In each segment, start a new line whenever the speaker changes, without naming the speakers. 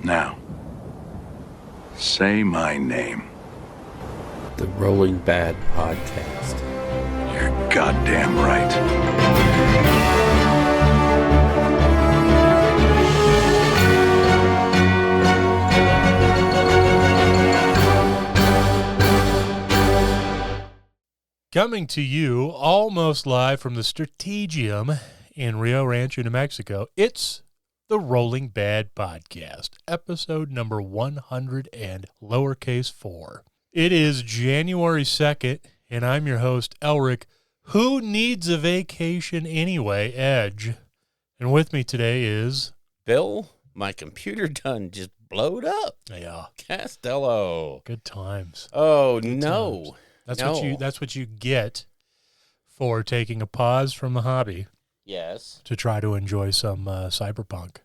Now, say my name.
The Rolling Bad Podcast.
You're goddamn right.
Coming to you almost live from the Strategium in Rio Rancho, New Mexico, it's the Rolling Bad Podcast, episode number 100 and lowercase 4. It is January 2nd, and I'm your host, Elric. Who needs a vacation anyway, Edge? And with me today is...
Bill, my computer done just blowed up.
Yeah.
Costello.
Good times.
Oh,
Good
no.
times. That's what you get for taking a pause from the hobby.
Yes.
To try to enjoy some Cyberpunk.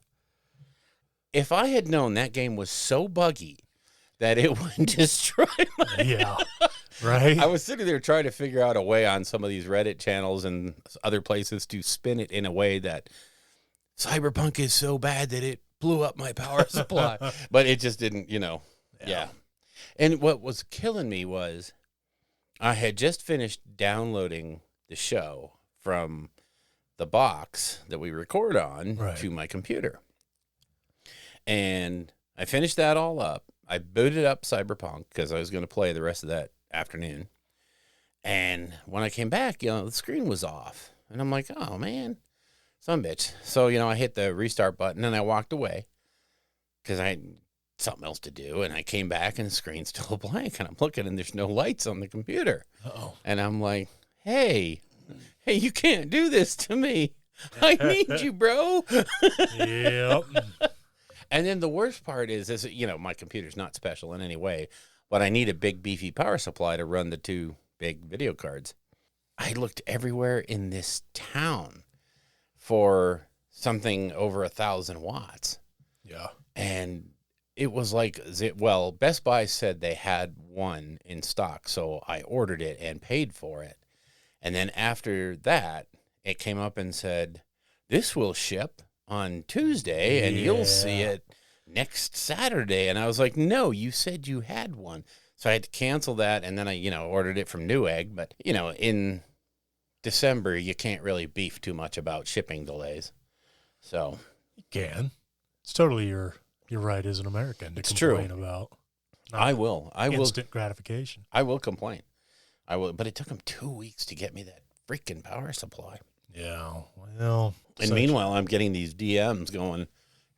If I had known that game was so buggy that it would destroy my...
Yeah, right?
I was sitting there trying to figure out a way on some of these Reddit channels and other places to spin it in a way that Cyberpunk is so bad that it blew up my power supply. But it just didn't, yeah. And what was killing me was I had just finished downloading the show from the box that we record on to my computer. And I finished that all up. I booted up Cyberpunk because I was going to play the rest of that afternoon. And when I came back, the screen was off. And I'm like, oh, man, son of a bitch. So, I hit the restart button and I walked away because I had something else to do. And I came back and the screen's still blank. And I'm looking and there's no lights on the computer. Uh-oh. And I'm like, hey, you can't do this to me. I need you, bro.
Yep.
And then the worst part is, my computer's not special in any way, but I need a big, beefy power supply to run the two big video cards. I looked everywhere in this town for something over 1,000 watts.
Yeah.
And it was like, Best Buy said they had one in stock, so I ordered it and paid for it. And then after that, it came up and said, this will ship on Tuesday, and you'll see it next Saturday. And I was like, no, you said you had one. So I had to cancel that, and then I, ordered it from Newegg. But, in December, you can't really beef too much about shipping delays. So
you can. It's totally your right as an American to complain about.
I will.
Instant gratification.
I will complain. I will. But it took them 2 weeks to get me that freaking power supply.
Yeah, well.
And meanwhile, I'm getting these DMs going,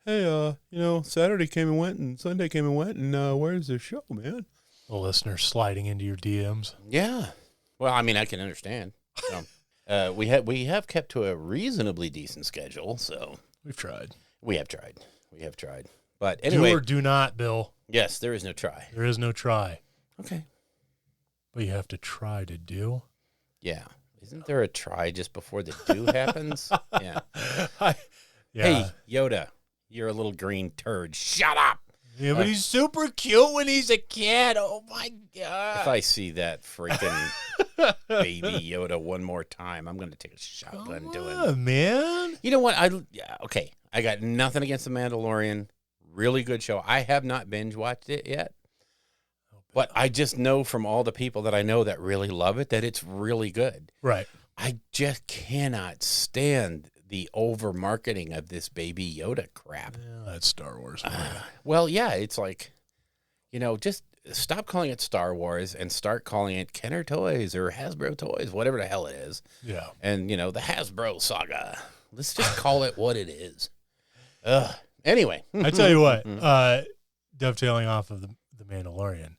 hey, Saturday came and went, and Sunday came and went, and where's the show, man?
The listener sliding into your DMs.
Yeah. Well, I mean, I can understand. So, we have kept to a reasonably decent schedule, so.
We've tried.
We have tried. But anyway.
Do or do not, Bill.
Yes, there is no try.
There is no try.
Okay.
But you have to try to do.
Yeah. Isn't there a try just before the do happens? Yeah.
Yeah.
Hey, Yoda, you're a little green turd. Shut up.
Yeah, but he's super cute when he's a kid. Oh, my God.
If I see that freaking baby Yoda one more time, I'm going to take a shotgun to him.
Oh, man.
You know what? Okay. I got nothing against The Mandalorian. Really good show. I have not binge watched it yet. But I just know from all the people that I know that really love it that it's really good.
Right.
I just cannot stand the over marketing of this baby Yoda crap.
Yeah, that's Star Wars.
Well, yeah, it's like, just stop calling it Star Wars and start calling it Kenner Toys or Hasbro Toys, whatever the hell it is.
Yeah.
And, the Hasbro saga. Let's just call it what it is. Anyway.
I tell you what, dovetailing off of the Mandalorian,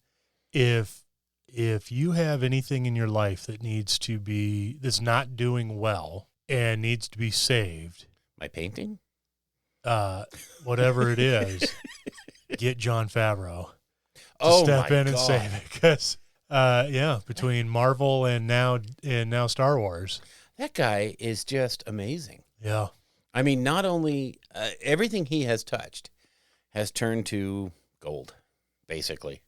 if you have anything in your life that's not doing well and needs to be saved,
my painting,
whatever it is, get Jon Favreau to step in and save it. Because between Marvel and now Star Wars,
that guy is just amazing.
Yeah,
I mean, not only everything he has touched has turned to gold, basically.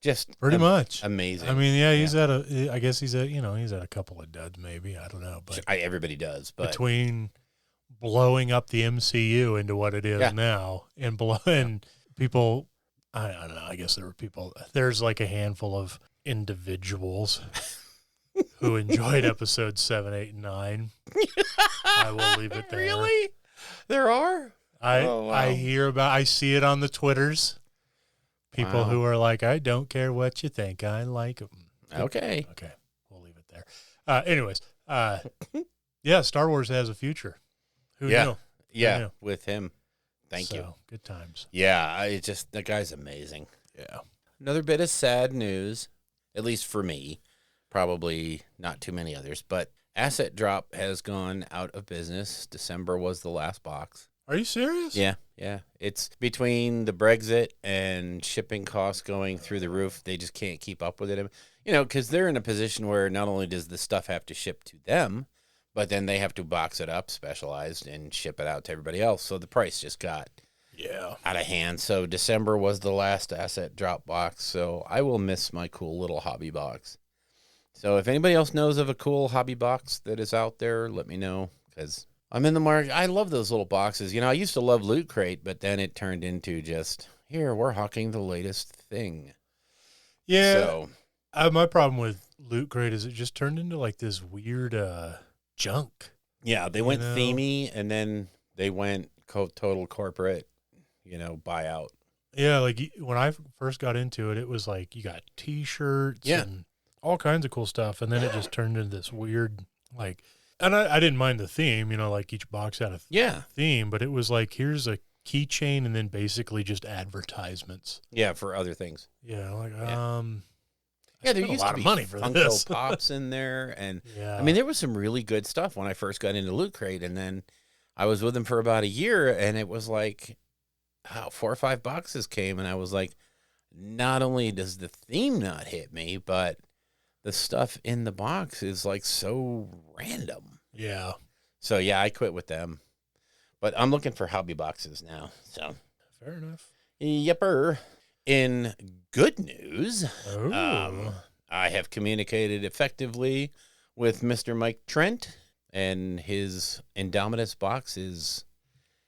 Just
pretty much
amazing.
I mean, yeah, he's at a couple of duds, maybe. I don't know, but
everybody does. But
between blowing up the MCU into what it is
Yeah.
now, and blowing people. I don't know. I guess there were people. There's like a handful of individuals who enjoyed episodes 7, 8, and 9. I will leave it there.
Really? There are?
I hear about. I see it on the Twitters. People
Wow.
who are like, I don't care what you think. I like them.
Okay.
Okay, we'll leave it there. Anyways, yeah, Star Wars has a future. Who
Yeah.
knew?
Yeah,
knew?
with him. Thank you.
So, good times.
Yeah, the guy's amazing.
Yeah.
Another bit of sad news, at least for me, probably not too many others, but AssetDrop has gone out of business. December was the last box.
Are you serious?
Yeah. It's between the Brexit and shipping costs going through the roof. They just can't keep up with it. You know, because they're in a position where not only does the stuff have to ship to them, but then they have to box it up, specialized, and ship it out to everybody else. So the price just got out of hand. So December was the last AssetDrop box. So I will miss my cool little hobby box. So if anybody else knows of a cool hobby box that is out there, let me know, because I'm in the market. I love those little boxes. You know, I used to love Loot Crate, but then it turned into just, here, we're hawking the latest thing.
Yeah.
So
My problem with Loot Crate is it just turned into like this weird junk.
yeah, they went
know?
themey, and then they went total corporate, buyout.
Yeah, like when I first got into it, it was like you got T-shirts and all kinds of cool stuff, and then it just turned into this weird, like, and I didn't mind the theme, like each box had a theme, but it was like, here's a keychain and then basically just advertisements.
Yeah, for other things.
Yeah, like,
Yeah, there
spent a
used
lot
to be
of money for
Funko
this.
Pops in there, and
Yeah.
I mean, there was some really good stuff when I first got into Loot Crate, and then I was with them for about a year, and it was like, 4 or 5 boxes came, and I was like, not only does the theme not hit me, but the stuff in the box is like so random.
Yeah.
So yeah, I quit with them, but I'm looking for hobby boxes now. So
Fair enough.
yepper. In good news,
Oh.
I have communicated effectively with Mr. Mike Trent, and his Indominus box is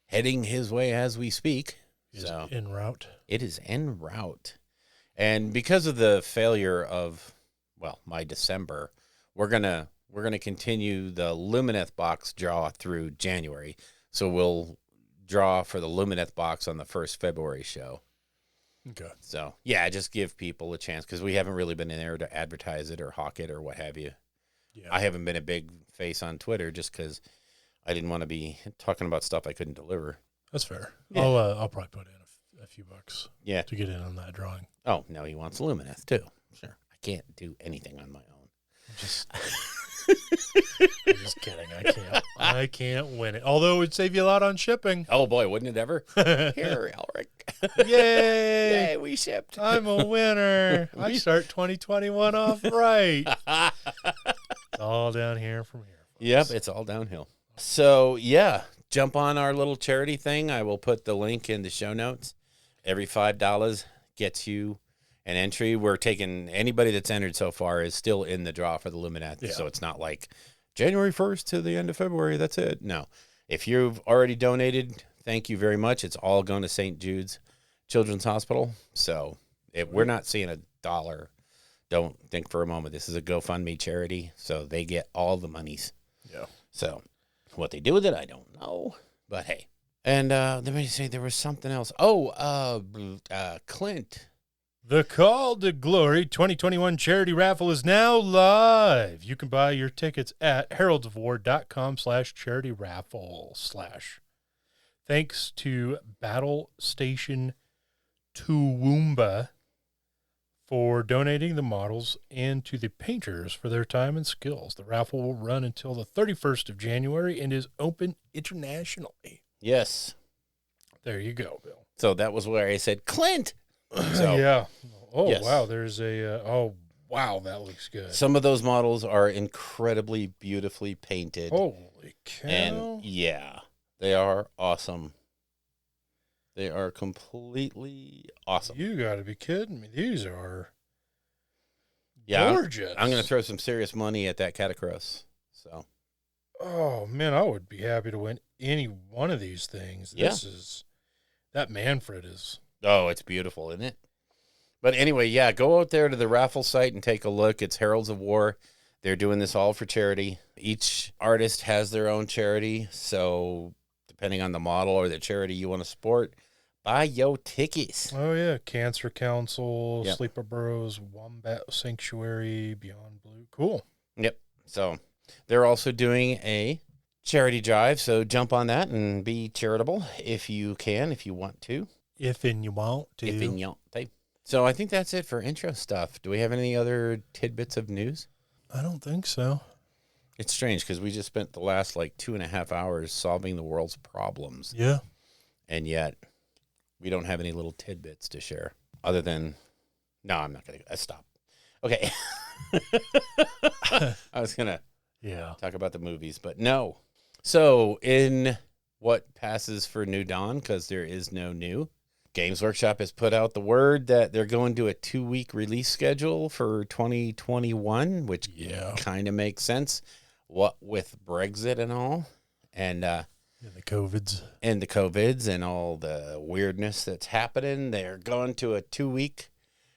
heading his way as we speak.
Is
So
en route.
it is en route. And because of the failure of, my December, we're gonna continue the Luminous box draw through January. So we'll draw for the Luminous box on the first February show.
Okay.
So, yeah, just give people a chance, because we haven't really been in there to advertise it or hawk it or what have you.
Yeah.
I haven't been a big face on Twitter just because I didn't want to be talking about stuff I couldn't deliver.
That's fair.
Yeah.
I'll probably put in a few bucks
Yeah.
to get in on that drawing.
Oh, no, he wants Luminous too. Sure. I can't do anything on my own.
I'm just kidding. I can't win it. Although it would save you a lot on shipping.
Oh, boy, wouldn't it ever? Here, Elric.
Yay!
Yay, we shipped.
I'm a winner. I start 2021 off right. It's all down here from here. Folks.
Yep, it's all downhill. So, yeah, jump on our little charity thing. I will put the link in the show notes. Every $5 gets you an entry. We're taking anybody that's entered so far is still in the draw for the Lumineth.
Yeah.
So it's not like January 1st to the end of February. That's it. No. If you've already donated, thank you very much. It's all going to St. Jude's Children's Hospital. So if we're not seeing $1, don't think for a moment. This is a GoFundMe charity. So they get all the monies.
Yeah.
So what they do with it, I don't know. But hey. And let me say there was something else. Oh, Clint.
The Call to Glory 2021 charity raffle is now live. You can buy your tickets at heraldsofwar.com/charity raffle/. Thanks to Battle Station Toowoomba for donating the models and to the painters for their time and skills. The raffle will run until the 31st of January and is open internationally.
Yes.
There you go, Bill.
So that was where I said Clint. So
Yeah. Oh,
yes.
wow. There's a, wow, that looks good.
some of those models are incredibly beautifully painted.
Holy cow.
And yeah, they are awesome. They are completely awesome.
You got to be kidding me. These are
Yeah,
gorgeous.
I'm going to throw some serious money at that Catacross. So
Oh, man, I would be happy to win any one of these things.
Yeah.
That Manfred is.
Oh, it's beautiful, isn't it? But anyway, yeah, go out there to the raffle site and take a look. It's Heralds of War. They're doing this all for charity. Each artist has their own charity. So depending on the model or the charity you want to support, buy your tickets.
Oh, yeah. Cancer Council,
Yep.
Sleeper Burrows, Wombat Sanctuary, Beyond Blue. Cool.
Yep. So they're also doing a charity drive. So jump on that and be charitable if you can, if you want to.
If and you want to.
If in your type. So I think that's it for intro stuff. Do we have any other tidbits of news?
I don't think so.
It's strange because we just spent the last 2.5 hours solving the world's problems.
Yeah.
And yet we don't have any little tidbits to share other than, no, I'm not going to stop. Okay. I was going to talk about the movies, but no. So in what passes for New Dawn, because there is no new, Games Workshop has put out the word that they're going to a 2-week release schedule for 2021, which kind of makes sense. What with Brexit and all, and the
COVIDs.
And the COVIDs and all the weirdness that's happening, they're going to a 2-week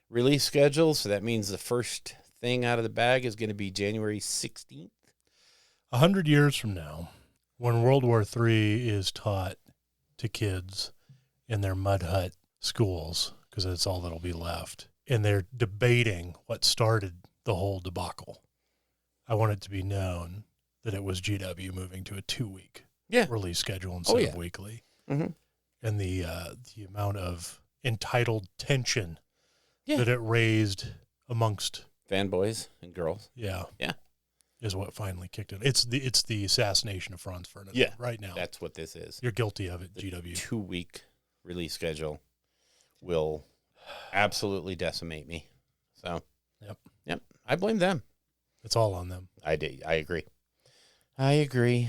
release schedule. So that means the first thing out of the bag is going to be January 16th.
100 years from now, when World War III is taught to kids in their mud hut schools, because that's all that'll be left, and they're debating what started the whole debacle, I want it to be known that it was GW moving to a 2-week release schedule instead of weekly.
Mm-hmm.
And the amount of entitled tension that it raised amongst
fanboys and girls.
Yeah. Is what finally kicked it. It's the assassination of Franz Ferdinand right now.
That's what this is.
You're guilty of it, GW.
2-week release schedule will absolutely decimate me. So, yep. I blame them.
It's all on them.
I agree. I agree.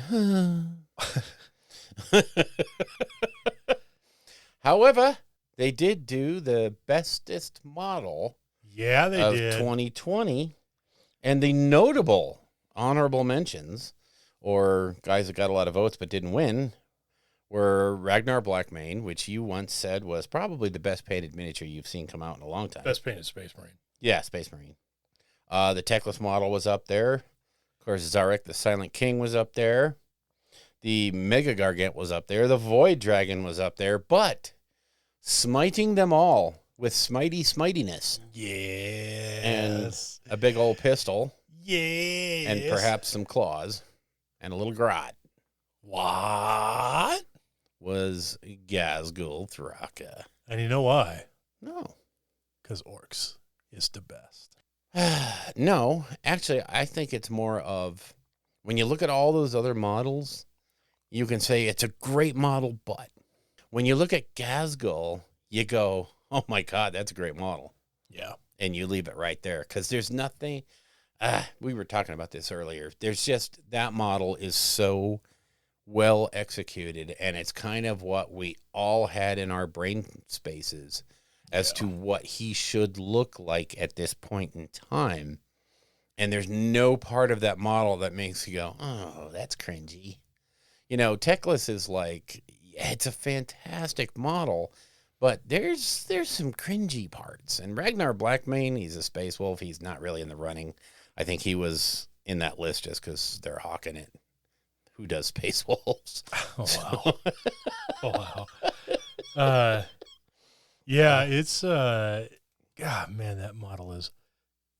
However, they did do the bestest model of 2020, and the notable honorable mentions, or guys that got a lot of votes but didn't win, were Ragnar Blackmane, which you once said was probably the best painted miniature you've seen come out in a long time.
Best painted Space Marine.
Yeah, Space Marine. The Techless model was up there. Of course, Zarek the Silent King was up there. The Mega Gargant was up there. The Void Dragon was up there. But smiting them all with smitey smitiness.
Yes.
And a big old pistol.
Yes.
And perhaps some claws. And a little grot.
What?
Was Gazgul Thraka.
And you know why?
No.
Because Orcs is the best.
No, actually, I think it's more of when you look at all those other models, you can say it's a great model, but when you look at Gazgul, you go, oh my God, that's a great model.
Yeah.
And you leave it right there because there's nothing. We were talking about this earlier. There's just that model is so well executed, and it's kind of what we all had in our brain spaces as to what he should look like at this point in time. And there's no part of that model that makes you go, oh, that's cringy. You know, Techless is like, it's a fantastic model, but there's some cringy parts. And Ragnar Blackmane, he's a Space Wolf. He's not really in the running. I think he was in that list just because they're hawking it. Who does Space Wolves?
Oh, wow. Oh, wow. Yeah, it's, God, man, that model is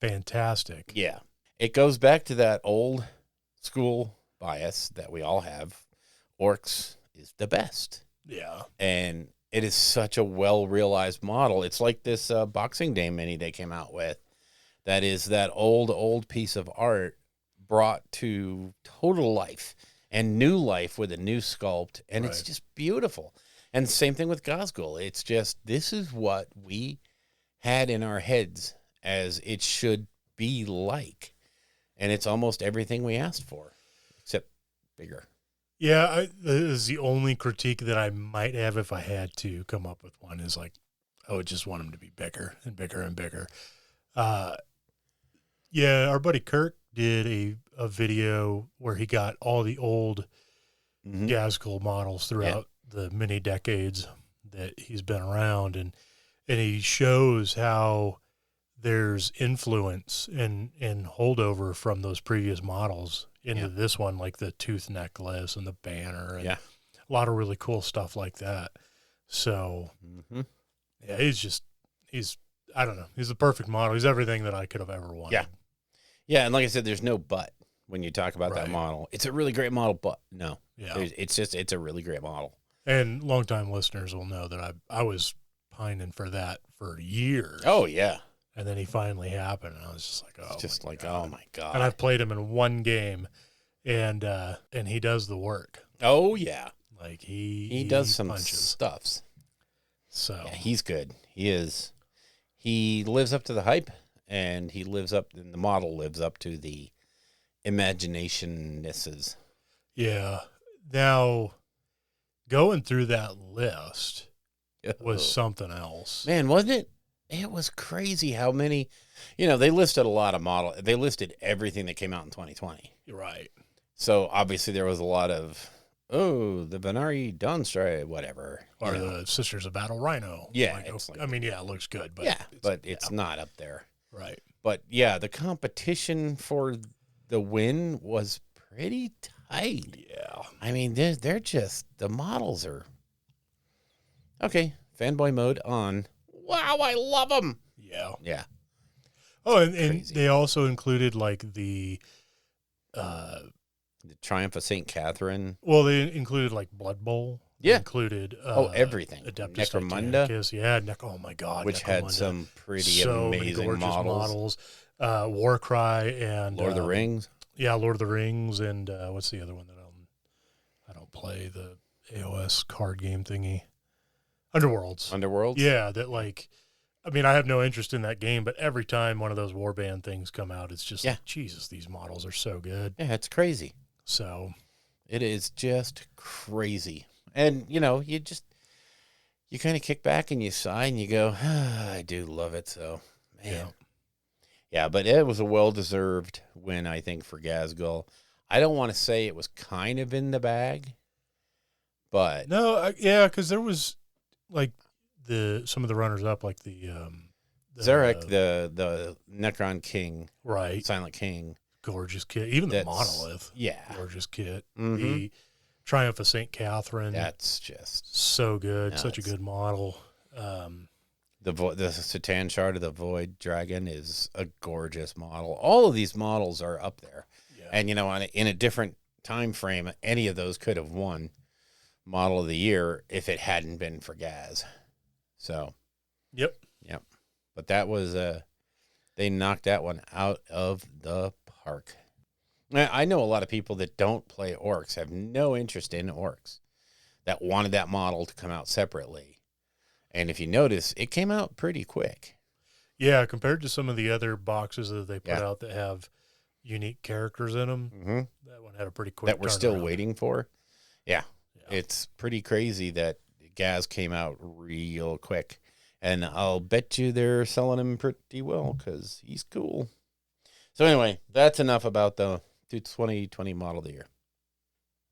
fantastic.
Yeah. It goes back to that old school bias that we all have. Orcs is the best.
Yeah.
And it is such a well-realized model. It's like this Boxing Day mini they came out with. That is that old piece of art brought to total life and new life with a new sculpt. And it's just beautiful. And same thing with Gazgul. It's just, this is what we had in our heads as it should be like. And it's almost everything we asked for, except bigger.
Yeah, this is the only critique that I might have if I had to come up with one is like, I would just want him to be bigger and bigger and bigger. Yeah, our buddy Kirk did a video where he got all the old Gazgul models throughout the many decades that he's been around, and he shows how there's influence and holdover from those previous models into this one, like the tooth necklace and the banner, and a lot of really cool stuff like that. So, yeah, he's I don't know, he's the perfect model. He's everything that I could have ever wanted.
Yeah, and like I said, there's no but when you talk about that model. It's a really great model, but no. Yeah. It's a really great model. And
longtime listeners will know that I was pining for that for years.
Oh, yeah.
And then he finally happened, and I was just like,
oh my God.
And I've played him in one game, and he does the work.
Oh, yeah.
Like,
he does some stuffs.
So.
Yeah, he's good. He is. He lives up to the hype, and the model lives up to the imaginationnesses.
Yeah. Now, going through that list was something else.
Man, wasn't it? It was crazy how many, they listed a lot of models. They listed everything that came out in 2020.
You're right.
So obviously there was a lot of, the Venari Dawnstrike, whatever.
Or the Sisters of Battle Rhino.
Yeah.
It looks good. But
it's not up there.
Right.
But yeah, the competition for the win was pretty tight.
Yeah.
I mean, they're just, the models are, okay, fanboy mode on. Wow, I love them.
Yeah.
Yeah.
Oh, and they also included like the
Triumph of St. Catherine.
Well, they included like Blood Bowl.
Yeah.
They included
everything.
Adeptus
Necromunda.
Titanicus. Yeah, oh my God.
Which had some pretty amazing models.
Warcry and
Lord of the Rings.
Yeah, Lord of the Rings, and what's the other one that I don't play, the AOS card game thingy? Underworlds. Yeah, that I have no interest in that game, but every time one of those Warband things come out, it's just like, Jesus, these models are so good.
Yeah, it's crazy.
So
it is just crazy. And, you kind of kick back and you sigh and you go, I do love it. So, man. Yeah, but it was a well-deserved win, I think, for Gazgul. I don't want to say it was kind of in the bag, but...
No, because there was... like some of the runners up, like the
Zarek, the Necron King,
right?
Silent King,
gorgeous kit. Even the Monolith, gorgeous kit. The Triumph of St. Catherine,
that's just
so good. Such a good model.
The Satan Shard of the Void Dragon is a gorgeous model. All of these models are up there, and in a different time frame, any of those could have won Model of the Year if it hadn't been for Gaz. So,
yep.
But that was they knocked that one out of the park. I know a lot of people that don't play orcs, have no interest in orcs, that wanted that model to come out separately. And if you notice, it came out pretty quick.
Yeah, compared to some of the other boxes that they put out that have unique characters in them, that one had a pretty quick
that we're still
turnaround.
waiting for. Yeah. It's pretty crazy that Gaz came out real quick. And I'll bet you they're selling him pretty well because he's cool. So anyway, that's enough about the 2020 Model of the Year.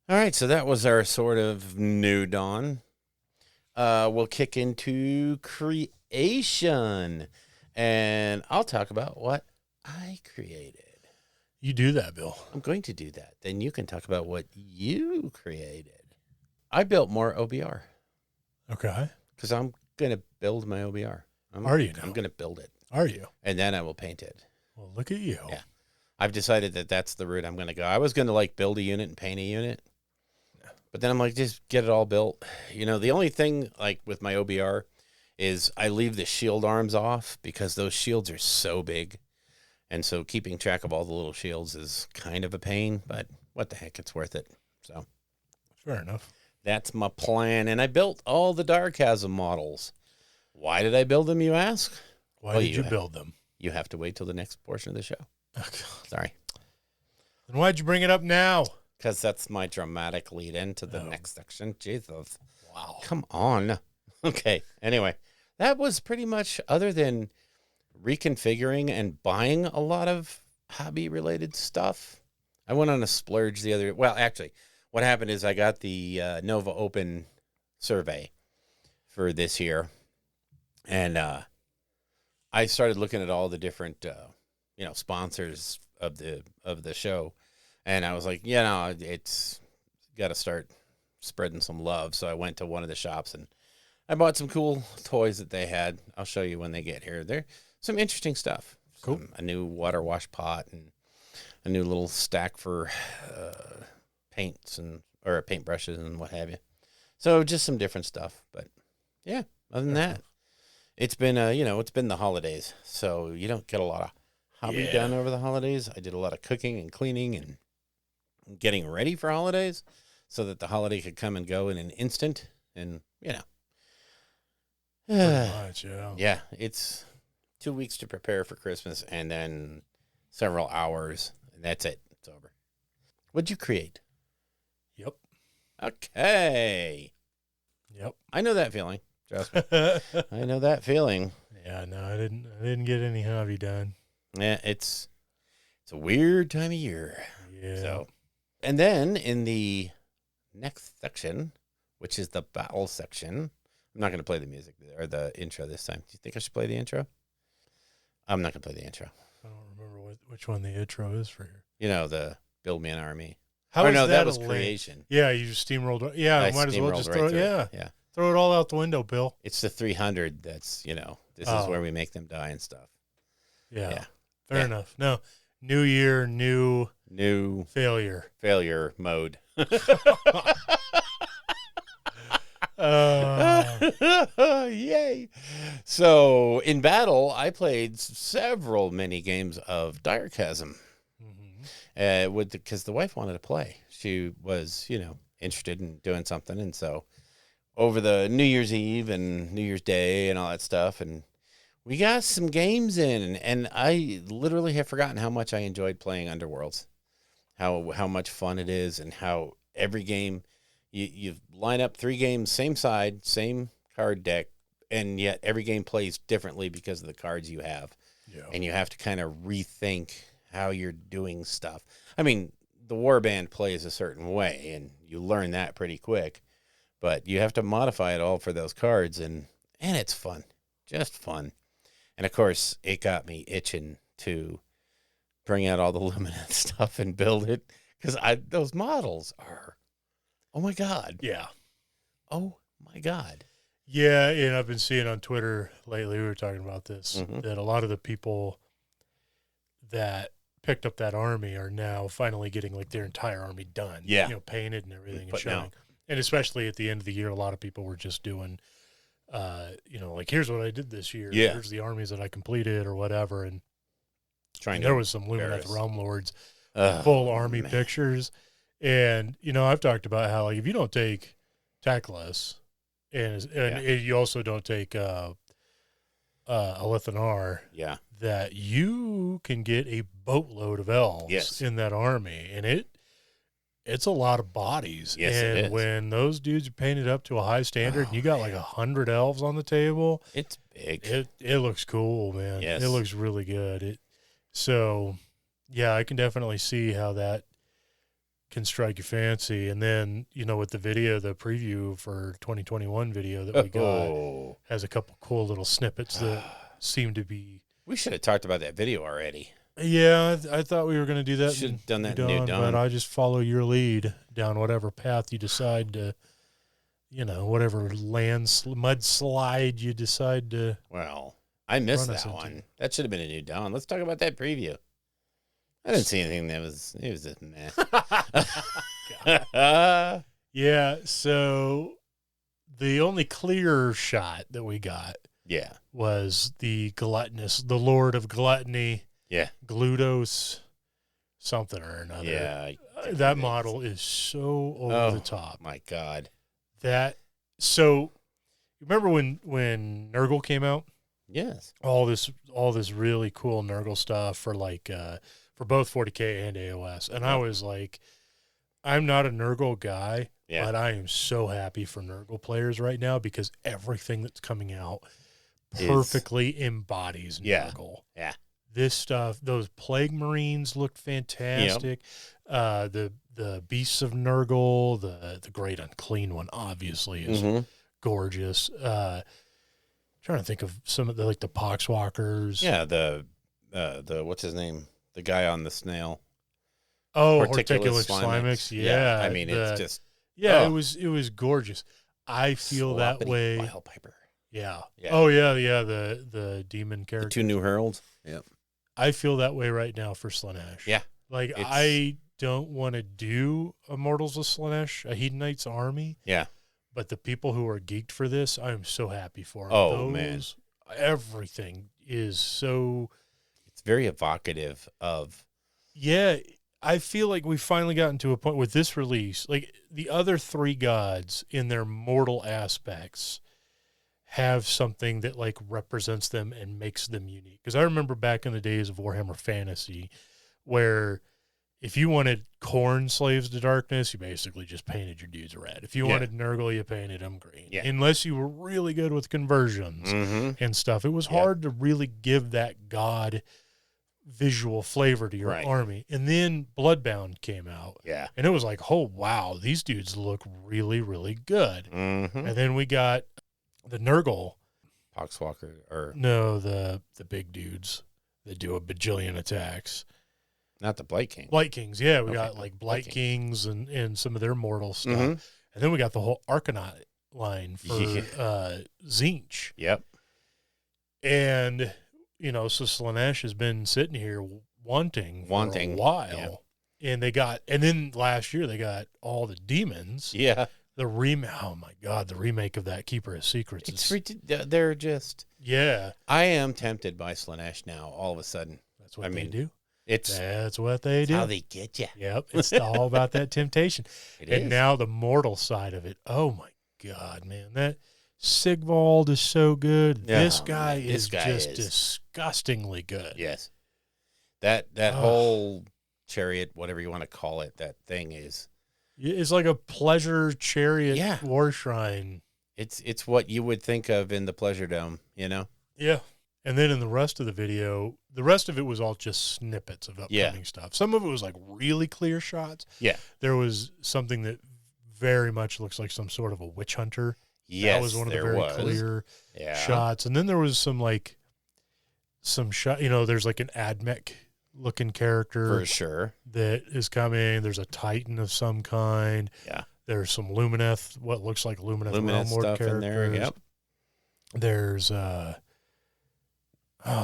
All right, so that was our sort of new dawn. We'll kick into creation. And I'll talk about what I created.
You do that, Bill.
I'm going to do that. Then you can talk about what you created. I built more OBR.
Okay.
Because I'm going to build my OBR.
Are you now?
I'm going to build it.
Are you?
And then I will paint it.
Well, look at you.
Yeah. I've decided that that's the route I'm going to go. I was going to build a unit and paint a unit. But then I'm like, just get it all built. The only thing with my OBR is I leave the shield arms off because those shields are so big. And so keeping track of all the little shields is kind of a pain, but what the heck, it's worth it. So
fair enough.
That's my plan. And I built all the Dark Chasm models. Why did I build them, you ask?
Why did you build them?
You have to wait till the next portion of the show. Sorry.
Then why'd you bring it up now?
Because that's my dramatic lead into the next section. Jesus.
Wow.
Come on. Okay. Anyway, that was pretty much, other than reconfiguring and buying a lot of hobby-related stuff. I went on a splurge what happened is I got the Nova Open survey for this year, and I started looking at all the different sponsors of the show, and I was like, it's got to start spreading some love. So I went to one of the shops and I bought some cool toys that they had. I'll show you when they get here. They're some interesting stuff.
Cool.
A new water wash pot and a new little stack for paints or paintbrushes and what have you. So just some different stuff. But yeah, other than that, it's been it's been the holidays, so you don't get a lot of hobby done over the holidays. I did a lot of cooking and cleaning and getting ready for holidays, so that the holiday could come and go in an instant. And
pretty much, yeah.
Yeah, it's 2 weeks to prepare for Christmas, and then several hours, and that's it. It's over. What'd you create?
Yep.
Okay.
Yep.
I know that feeling. Trust me. I know that feeling.
Yeah, no, I didn't get any hobby done.
Yeah, it's a weird time of year.
Yeah.
So, and then in the next section, which is the battle section, I'm not going to play the music or the intro this time. Do you think I should play the intro? I'm not going to play the intro.
I don't remember which one the intro is for here.
You know, the Build Me an Army.
How is
that was
a
creation.
Yeah, you just steamrolled. Yeah,
I
might as well just
steamrolled
throw
right
it.
through it. Yeah.
Throw it all out the window, Bill.
It's the 300 that's, this is where we make them die and stuff.
Yeah. Fair enough. No, new year, new failure
mode. Yay. So in battle, I played several mini games of Dire Chasm. Because the wife wanted to play. She was, interested in doing something. And so over the New Year's Eve and New Year's Day and all that stuff, and we got some games in, and I literally have forgotten how much I enjoyed playing Underworlds, how much fun it is, and how every game, you line up 3 games, same side, same card deck, and yet every game plays differently because of the cards you have.
Yeah.
And you have to kind of rethink how you're doing stuff. I mean, the Warband plays a certain way, and you learn that pretty quick, but you have to modify it all for those cards, and it's fun, just fun. And of course, it got me itching to bring out all the Luminous stuff and build it, because those models are, oh my God.
Yeah.
Oh my God.
Yeah, and I've been seeing on Twitter lately, we were talking about this, that a lot of the people that picked up that army are now finally getting like their entire army done.
Yeah.
Painted and everything and
But
showing. And especially at the end of the year, a lot of people were just doing, like, here's what I did this year.
Yeah.
Here's the armies that I completed or whatever. And
Trying
there
to
was some Luminous
embarrass.
Realm Lords, full army pictures. And, I've talked about how, like, if you don't take Tackless and you also don't take Alithanar, that you can get a boatload of elves in that army. And it's a lot of bodies.
Yes,
and
it is.
when those dudes are painted up to a high standard and you got like 100 elves on the table,
it's big.
It looks cool, man.
Yes.
It looks really good. So, yeah, I can definitely see how that can strike your fancy. And then, with the video, the preview for 2021 video that we got has a couple cool little snippets that seem to be.
We should have talked about that video already.
Yeah, I thought we were going to do that.
Should have done that in New Dawn.
But I just follow your lead down whatever path you decide to, whatever mudslide you decide to.
Well, I missed
Run us
that
into.
one. That should have been a New Dawn. Let's talk about that preview. I didn't see anything it was just meh.
Yeah, so the only clear shot that we got was the Lord of Gluttony, Glutos, something or another.
Yeah.
That model is so over the top.
My God.
So remember when Nurgle came out?
Yes.
All this really cool Nurgle stuff for for both 40K and AOS. And I was like, I'm not a Nurgle guy, but I am so happy for Nurgle players right now because everything that's coming out perfectly embodies Nurgle. Yeah. This stuff, those Plague Marines looked fantastic. The the Beasts of Nurgle, the Great Unclean One, obviously is gorgeous. Trying to think of some of the like the Poxwalkers.
Yeah, the what's his name? The guy on the snail.
Oh,
Horticulus
Horticulus Slimix. Yeah,
I mean, it's just
it was gorgeous. I feel that way.
Bile Piper.
Yeah.
Yeah.
Oh yeah. The demon character.
The 2 new heralds. Yep.
I feel that way right now for Slaanesh.
Yeah.
Like I don't want to do Immortals of Slaanesh, a Hedonite's army.
Yeah.
But the people who are geeked for this, I'm so happy for them.
Oh, man.
Everything is so...
It's very evocative of...
Yeah, I feel like we've finally gotten to a point with this release. Like, the other 3 gods in their mortal aspects have something that, like, represents them and makes them unique. Because I remember back in the days of Warhammer Fantasy where... if you wanted Khorne Slaves to Darkness, you basically just painted your dudes red. If you wanted Nurgle, you painted them green. Yeah. Unless you were really good with conversions and stuff. It was hard to really give that god visual flavor to your army. And then Bloodbound came out. Yeah. And it was like, oh, wow, these dudes look really, really good. And then we got the Nurgle.
Poxwalker or...
No, the big dudes that do a bajillion attacks.
Not the Blight King.
Blight Kings, yeah. We got like Blight Kings and some of their mortal stuff. And then we got the whole Arcanaut line for Tzeentch. Yep. And, you know, so Slaanesh has been sitting here wanting for a while. Yeah. And then last year they got all the demons. Yeah. Oh my God, the remake of that Keeper of Secrets.
They're just...
Yeah.
I am tempted by Slaanesh now, all of a sudden.
That's what they do.
That's
what they do.
How they get you.
Yep. It's all about that temptation. And now the mortal side of it. Oh my God, man. That Sigvald is so good.
Yeah,
this guy is disgustingly good.
Yes. That whole chariot, whatever you want to call it, that thing is.
It's like a pleasure chariot war shrine.
It's what you would think of in the Pleasure Dome, you know?
Yeah. And then in the rest of the video, the rest of it was all just snippets of upcoming stuff. Some of it was like really clear shots. Yeah. There was something that very much looks like some sort of a witch hunter.
Yes,
that was one of the very clear shots. And then there was some shot, you know, there's like an Admech looking character.
For sure.
That is coming. There's a Titan of some kind.
Yeah.
There's some Lumineth, what looks like Lumineth
stuff
characters.
In there. Yep.
There's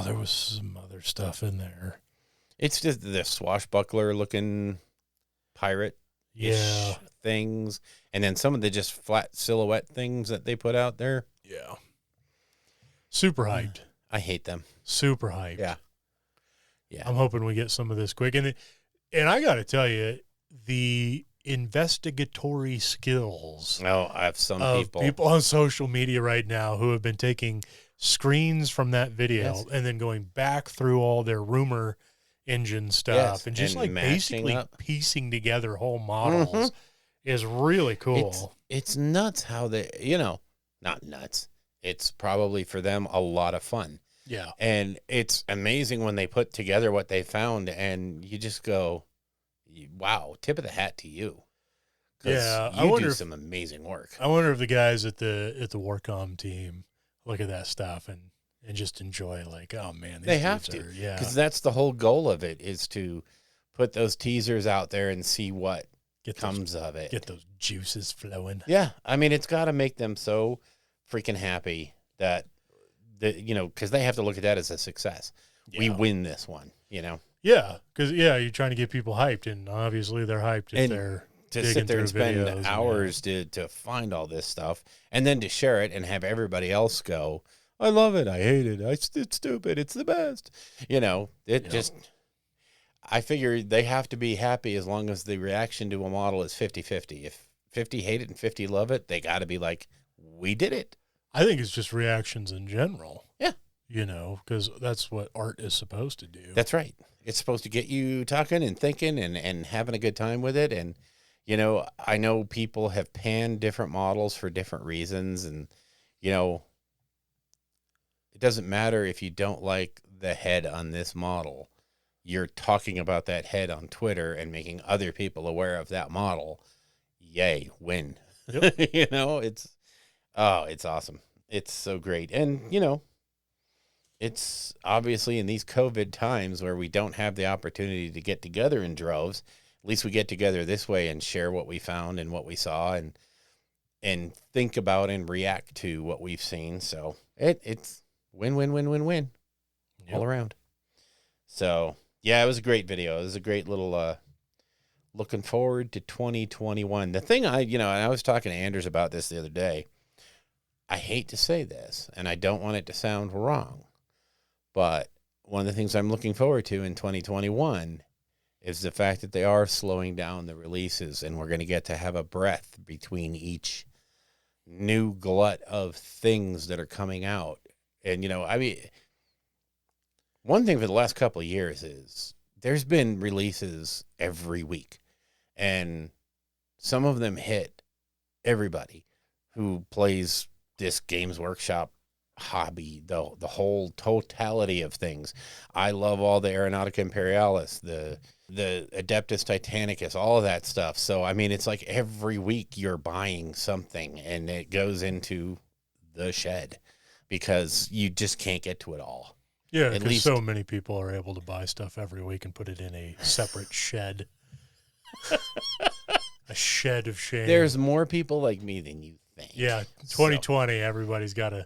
there was some other stuff in there.
It's just the swashbuckler-looking pirate things, and then some of the just flat silhouette things that they put out there.
Yeah. Super hyped.
I hate them.
Super hyped.
Yeah. Yeah.
I'm hoping we get some of this quick. And I got to tell you, the investigatory skills.
Oh, I have some
people on social media right now who have been taking screens from that video and then going back through all their rumor engine stuff and just like basically piecing together whole models is really cool.
It's nuts how they, you know, not nuts. It's probably for them a lot of fun.
Yeah.
And it's amazing when they put together what they found and you just go, wow, tip of the hat to you.
Yeah.
You do some amazing work.
I wonder if the guys at the Warcom team look at that stuff and just enjoy, like, oh man,
they have to, because that's the whole goal of it, is to put those teasers out there and see what comes of it.
Get those juices flowing.
Yeah, I mean, it's got to make them so freaking happy that you know, because they have to look at that as a success. Yeah. We win this one, you know.
Yeah, because you're trying to get people hyped, and obviously they're hyped if they're
to sit there and spend hours to find all this stuff and then to share it and have everybody else go, I love it, I hate it, it's stupid, it's the best. You know, just, I figure they have to be happy as long as the reaction to a model is 50-50. If 50 hate it and 50 love it, they got to be like, we did it.
I think it's just reactions in general.
Yeah.
You know, because that's what art is supposed to do.
That's right. It's supposed to get you talking and thinking and having a good time with it. And, you know, I know people have panned different models for different reasons. And, you know, it doesn't matter if you don't like the head on this model. you're talking about that head on Twitter and making other people aware of that model, yay, win.
Yep.
You know, it's awesome. It's so great. And, you know, it's obviously in these COVID times where we don't have the opportunity to get together in droves. At least we get together this way and share what we found and what we saw and think about and react to what we've seen. So it's win, win, win, win, win all around. So, yeah, it was a great video. It was a great little looking forward to 2021. The thing and I was talking to Anders about this the other day. I hate to say this, and I don't want it to sound wrong, but one of the things I'm looking forward to in 2021 is the fact that they are slowing down the releases, and we're going to get to have a breath between each new glut of things that are coming out. And, you know, I mean, one thing for the last couple of years is there's been releases every week, and some of them hit everybody who plays this Games Workshop hobby, the whole totality of things. I love all the Aeronautica Imperialis, the Adeptus Titanicus, all of that stuff. So, I mean, it's like every week you're buying something and it goes into the shed because you just can't get to it all.
Yeah, because so many people are able to buy stuff every week and put it in a separate shed. A shed of shame.
There's more people like me than you think.
Yeah, 2020, everybody's got a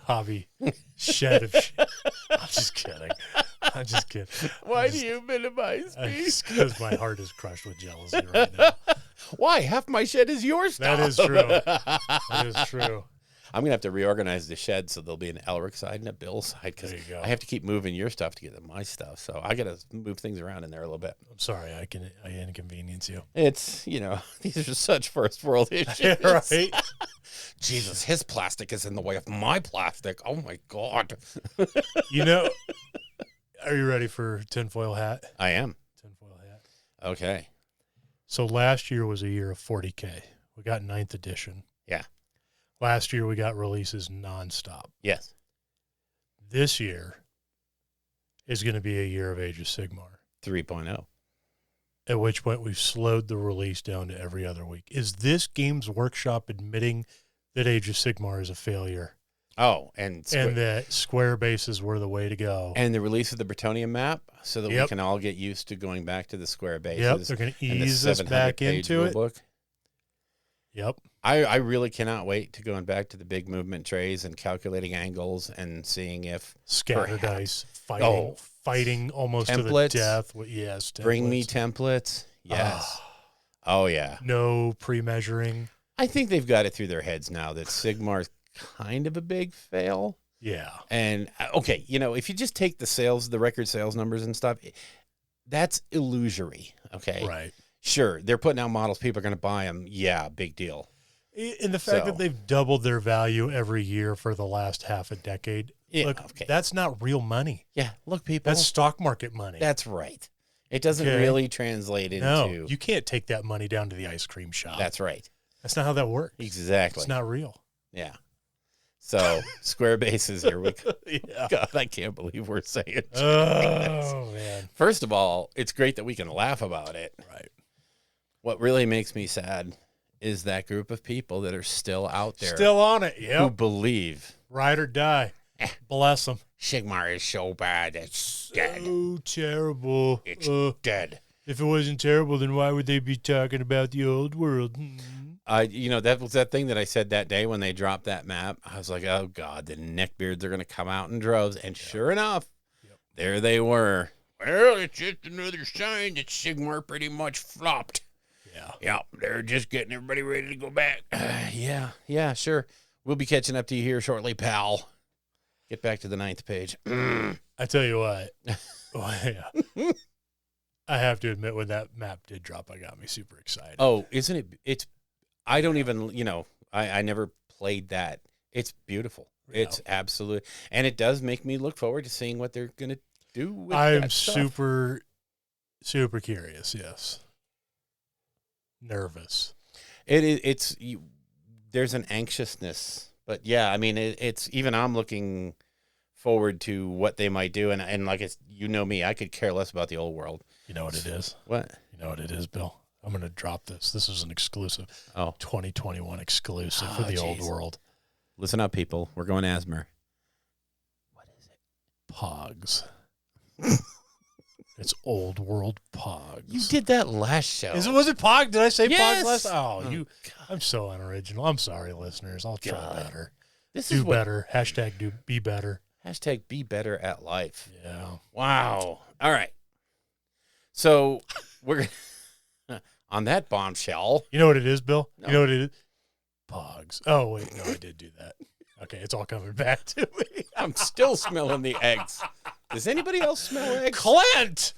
hobby shed of shame. I'm just kidding.
Why do you minimize me?
Because my heart is crushed with jealousy right now.
Why? Half my shed is your stuff.
That is true. That is true.
I'm going to have to reorganize the shed so there'll be an Elric side and a Bill side because I have to keep moving your stuff to get to my stuff. So I got to move things around in there a little bit.
I'm sorry. I inconvenience you.
It's, you know, these are such first world issues.
Right?
Jesus, his plastic is in the way of my plastic. Oh, my God.
You know, are you ready for tinfoil hat?
I am.
Tinfoil hat.
Okay.
So last year was a year of 40K. We got 9th edition.
Yeah.
Last year, we got releases nonstop.
Yes.
This year is going to be a year of Age of Sigmar.
3.0.
At which point, we've slowed the release down to every other week. Is this Games Workshop admitting that Age of Sigmar is a failure?
Oh, and
that square bases were the way to go.
And the release of the Bretonnium map so that we can all get used to going back to the square bases.
Yep, they're going to ease us back into it.
Book.
Yep.
I really cannot wait to going back to the big movement trays and calculating angles and seeing if
scatter dice fighting almost templates, to the death. Yes, templates.
Bring me templates. Yes. Oh yeah.
No pre-measuring.
I think they've got it through their heads now that Sigmar's kind of a big fail.
Yeah.
And okay, you know, if you just take the record sales numbers and stuff, that's illusory. Okay.
Right.
Sure, they're putting out models. People are going to buy them. Yeah, big deal.
And the fact that they've doubled their value every year for the last half a decade, that's not real money.
Yeah, look, people.
That's stock market money.
That's right. It doesn't really translate into...
No, you can't take that money down to the ice cream shop.
That's right.
That's not how that works.
Exactly.
It's not real.
Yeah. So, square bases, here we go.
Yeah.
God, I can't believe we're saying this.
Oh, man.
First of all, it's great that we can laugh about it.
Right.
What really makes me sad is that group of people that are still out there.
Still on it, yeah.
Who believe.
Ride or die. Bless them.
Sigmar is so bad, it's dead.
Oh, terrible.
It's dead.
If it wasn't terrible, then why would they be talking about the old world?
You know, that was that thing that I said that day when they dropped that map. I was like, oh, God, the neckbeards are going to come out in droves. And sure enough, there they were. Well, it's just another sign that Sigmar pretty much flopped. Yeah, they're just getting everybody ready to go back. Yeah, sure. We'll be catching up to you here shortly, pal. Get back to the 9th page.
I tell you what. I have to admit, when that map did drop, it got me super excited.
Oh, isn't it? It's. I don't even, I never played that. It's beautiful. Yeah. It's absolute. And it does make me look forward to seeing what they're going to do with
I'm super, super curious, yes. Nervous.
There's an anxiousness, but yeah, I mean, it's even I'm looking forward to what they might do. And like it's, you know me, I could care less about the old world.
You know what it is?
What?
You know what it is, Bill? I'm going to drop this. This is an exclusive.
Oh.
2021 exclusive for the old world.
Listen up, people. We're going Asmer.
What is it? Pogs. It's old world Pogs.
You did that last show.
Was it Pog? Did I say
Yes!
Pogs last? Oh,
God.
I'm so unoriginal. I'm sorry, listeners. I'll try better.
Do
better. Hashtag be better.
Hashtag be better at life.
Yeah.
Wow. All right. So we're on that bombshell.
You know what it is, Bill?
No.
You know what it is? Pogs. Oh, wait. No, I did do that. Okay, it's all coming back to me.
I'm still smelling the eggs. Does anybody else smell eggs?
Clint!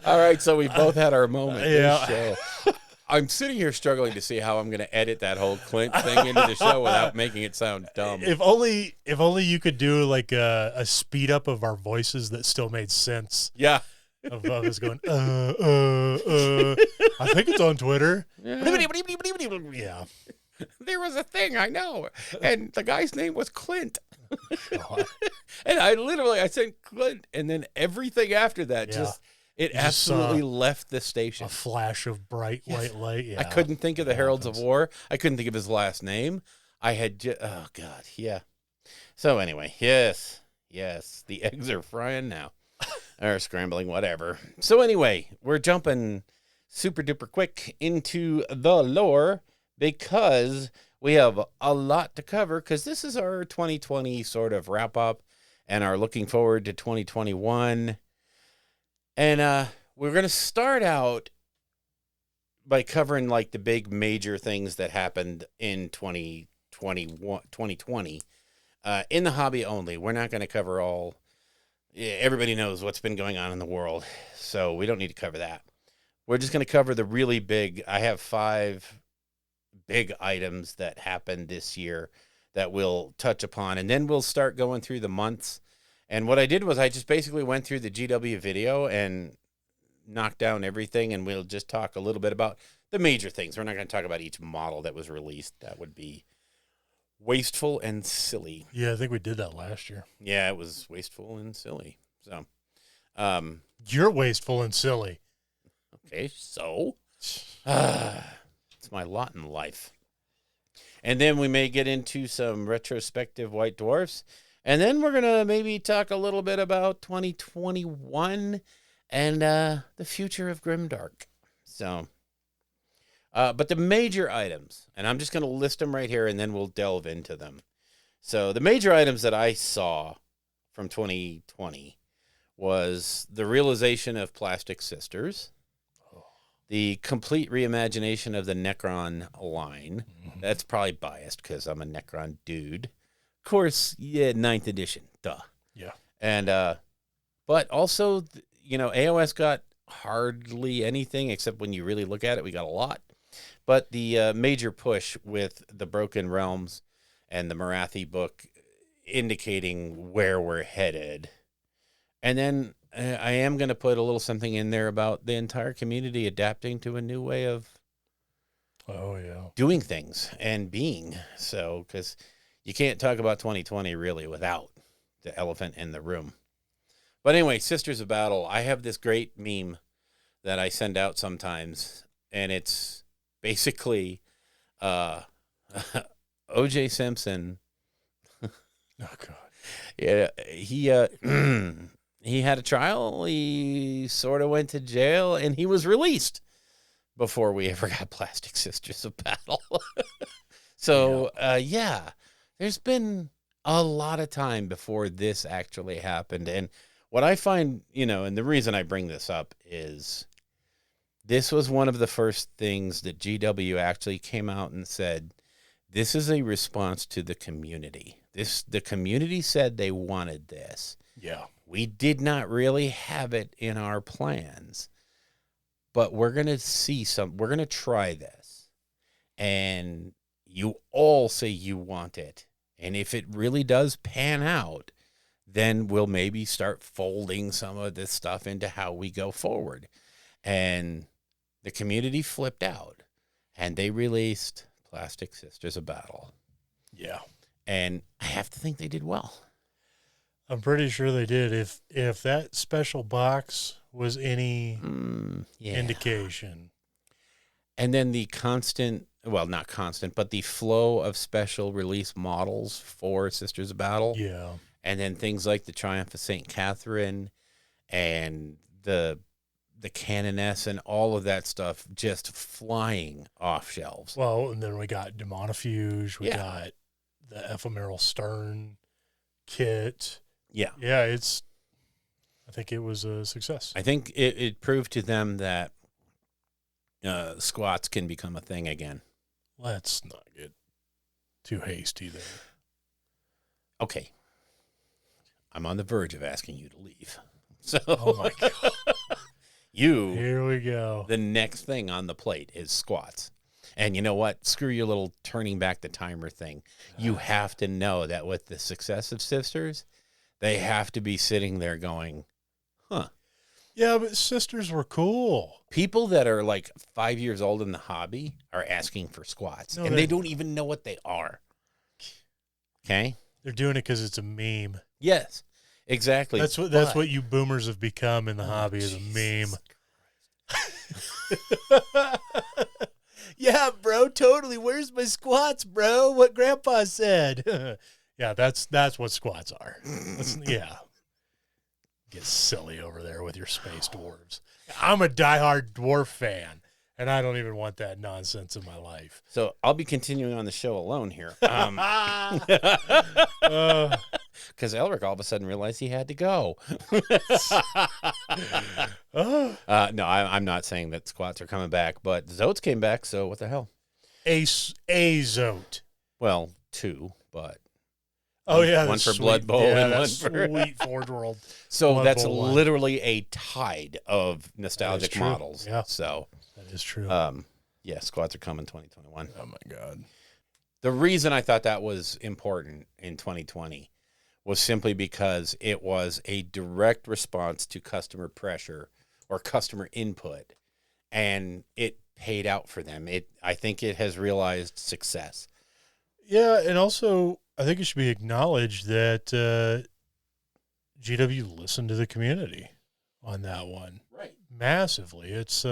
All right, so we both had our moment.
Yeah.
This show. I'm sitting here struggling to see how I'm going to edit that whole Clint thing into the show without making it sound dumb.
If only you could do like a speed up of our voices that still made sense.
Yeah.
Of us going, I think it's on Twitter. Yeah.
There was a thing, I know. And the guy's name was Clint. And I said Clint, and then everything after that it absolutely left the station.
A flash of bright white light. Yeah.
I couldn't think of the Heralds of War. I couldn't think of his last name. I had oh God, yeah. So anyway, yes, the eggs are frying now. Or scrambling, whatever. So anyway, we're jumping super duper quick into the lore because we have a lot to cover because this is our 2020 sort of wrap up and are looking forward to 2021. And we're going to start out by covering like the big major things that happened in 2020 in the hobby only. We're not going to cover all. Yeah, everybody knows what's been going on in the world, so we don't need to cover that. We're just going to cover the really big. I have 5 big items that happened this year that we'll touch upon, and then we'll start going through the months. And what I did was I just basically went through the GW video and knocked down everything, and we'll just talk a little bit about the major things. We're not going to talk about each model that was released. That would be wasteful and silly.
Yeah, I think we did that last year.
Yeah, it was wasteful and silly. So,
you're wasteful and silly.
Okay, so it's my lot in life. And then we may get into some retrospective White Dwarfs. And then we're going to maybe talk a little bit about 2021 and the future of Grimdark. So, but the major items, and I'm just going to list them right here, and then we'll delve into them. So the major items that I saw from 2020 was the realization of Plastic Sisters, the complete reimagination of the Necron line. Mm-hmm. That's probably biased because I'm a Necron dude. Of course, yeah, 9th edition, duh.
Yeah.
And, but also, AOS got hardly anything except when you really look at it, we got a lot. But the major push with the Broken Realms and the Marathi book indicating where we're headed. And then I am going to put a little something in there about the entire community adapting to a new way of doing things and being. So, because you can't talk about 2020 really without the elephant in the room. But anyway, Sisters of Battle, I have this great meme that I send out sometimes, and it's basically O.J. Simpson.
Oh, God.
Yeah, he had a trial. He sort of went to jail, and he was released before we ever got Plastic Sisters of Battle. So, there's been a lot of time before this actually happened. And what I find, and the reason I bring this up is this was one of the first things that GW actually came out and said, this is a response to the community. The community said they wanted this.
Yeah.
We did not really have it in our plans, but we're going to we're going to try this. And you all say you want it. And if it really does pan out, then we'll maybe start folding some of this stuff into how we go forward. And the community flipped out and they released Plastic Sisters of Battle.
Yeah.
And I have to think they did well.
I'm pretty sure they did. If that special box was any indication.
And then the constant, well, not constant, but the flow of special release models for Sisters of Battle.
Yeah.
And then things like the Triumph of St. Catherine and the Canoness and all of that stuff just flying off shelves.
Well, and then we got Demonofuge. We
Yeah.
got the Ephemeral Stern kit.
Yeah.
Yeah, I think it was a success.
I think it proved to them that squats can become a thing again.
Let's not get too hasty there.
Okay. I'm on the verge of asking you to leave. So,
Oh my God. Here we go.
The next thing on the plate is squats. And you know what? Screw your little turning back the timer thing. You have to know that with the success of Sisters, they have to be sitting there going, huh.
Yeah, but Sisters were cool.
People that are like 5 years old in the hobby are asking for squats, and they don't even know what they are. Okay?
They're doing it because it's a meme.
Yes, exactly.
That's what you boomers have become in the hobby, is a meme. Yeah, bro, totally. Where's my squats, bro? What Grandpa said. Yeah, that's what squats are. Yeah. Get silly over there with your space dwarves. I'm a diehard dwarf fan, and I don't even want that nonsense in my life.
So I'll be continuing on the show alone here. Because Elric all of a sudden realized he had to go. No, I'm not saying that squats are coming back, but Zotes came back, so what the hell?
A Zote.
Well, two, but
Oh yeah,
one for
sweet,
Blood Bowl and one for
sweet Forge World.
So
Blood
that's
Bowl
literally a tide of nostalgic
true.
models.
Yeah.
So
That is true.
yeah, squats are coming 2021.
Oh my God.
The reason I thought that was important in 2020 was simply because it was a direct response to customer pressure or customer input, and it paid out for them. I think it has realized success.
Yeah, and also I think it should be acknowledged that GW listened to the community on that one.
Right.
Massively. It's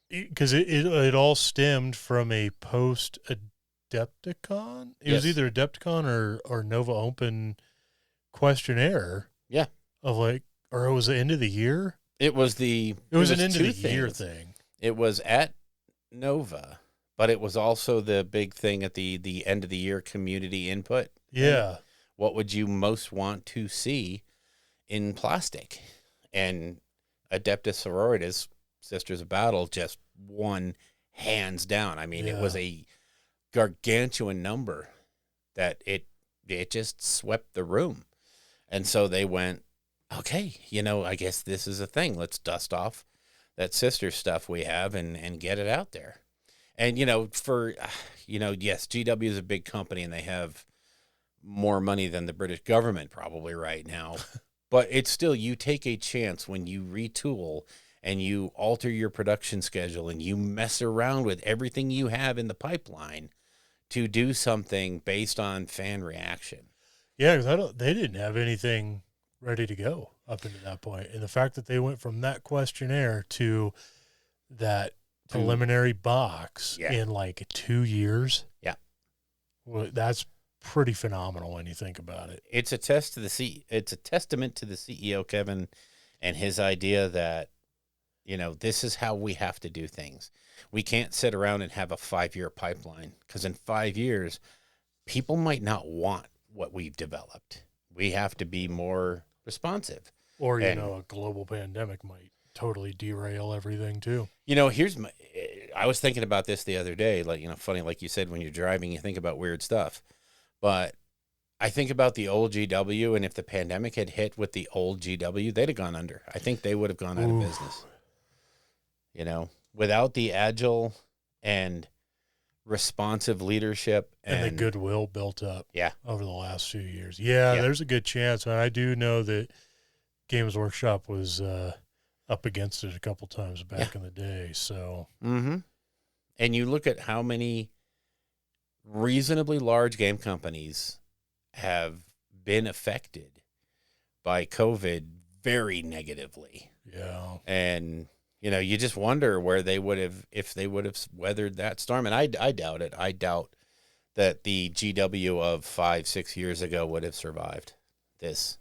because it all stemmed from a post Adepticon. It was either Adepticon or Nova Open questionnaire.
Yeah.
Of like, or it was the end of the year.
It was an
end of the year thing.
It was at Nova, but it was also the big thing at the end of the year community input.
Yeah.
What would you most want to see in plastic? And Adeptus Sororitas, Sisters of Battle, just won hands down. I mean, it was a gargantuan number that it just swept the room. And so they went, okay, I guess this is a thing. Let's dust off that sister stuff we have and get it out there. And, yes, GW is a big company and they have more money than the British government probably right now. But it's still, you take a chance when you retool and you alter your production schedule and you mess around with everything you have in the pipeline to do something based on fan reaction.
Yeah, because they didn't have anything ready to go up into that point. And the fact that they went from that questionnaire to that preliminary box in like 2 years. Yeah. Well, that's pretty phenomenal when you think about it.
It's a testament to the CEO, Kevin, and his idea that, this is how we have to do things. We can't sit around and have a 5-year pipeline, because in 5 years, people might not want what we've developed. We have to be more responsive.
Or, a global pandemic might totally derail everything too.
I was thinking about this the other day, funny, like you said, when you're driving, you think about weird stuff. But I think about the old GW, and if the pandemic had hit with the old GW, they'd have gone under. I think they would have gone out of business. Without the agile and responsive leadership and
the goodwill built up over the last few years.
Yeah.
There's a good chance. And I do know that Games Workshop was up against it a couple times back in the day. So,
and you look at how many reasonably large game companies have been affected by COVID very negatively.
Yeah.
And, you just wonder where they would have, if they would have weathered that storm. And I doubt it. I doubt that the GW of 5-6 years ago would have survived this,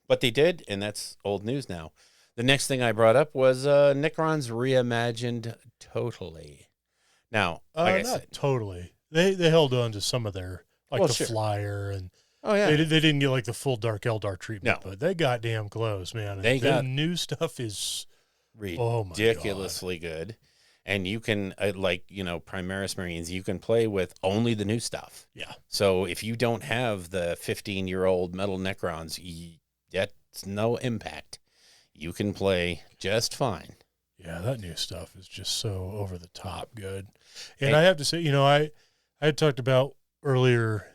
But they did, and that's old news now. The next thing I brought up was Necrons reimagined totally. Now, like I
not
said,
totally. They held on to some of their, like the
sure.
flyer, and
Oh yeah,
they didn't get like the full Dark Eldar treatment,
No.
but they got damn close, man.
They
the
got
new stuff is
ridiculously good. And you can, Primaris Marines, you can play with only the new stuff.
Yeah.
So if you don't have the 15-year-old Metal Necrons, that's no impact. You can play just fine.
Yeah, that new stuff is just so over the top good. And I have to say, I had talked about earlier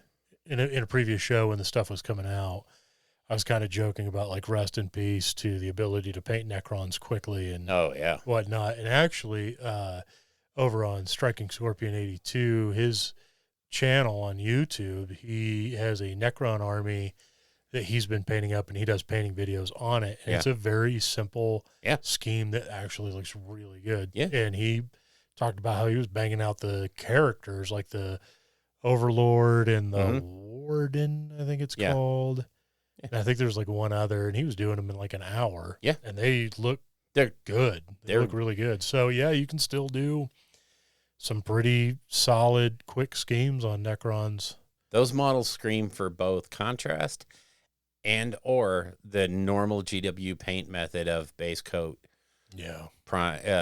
in a previous show when the stuff was coming out, I was kind of joking about like rest in peace to the ability to paint Necrons quickly and whatnot. And actually, over on Striking Scorpion 82, his channel on YouTube, he has a Necron army that he's been painting up, and he does painting videos on it. And it's a very simple scheme that actually looks really good.
Yeah.
And he talked about how he was banging out the characters, like the Overlord and the Warden, I think it's called. Yeah. And I think there's like one other, and he was doing them in like an hour.
Yeah.
And they're good. They look really good. So, yeah, you can still do some pretty solid, quick schemes on Necrons.
Those models scream for both contrast and or the normal GW paint method of base coat.
Yeah.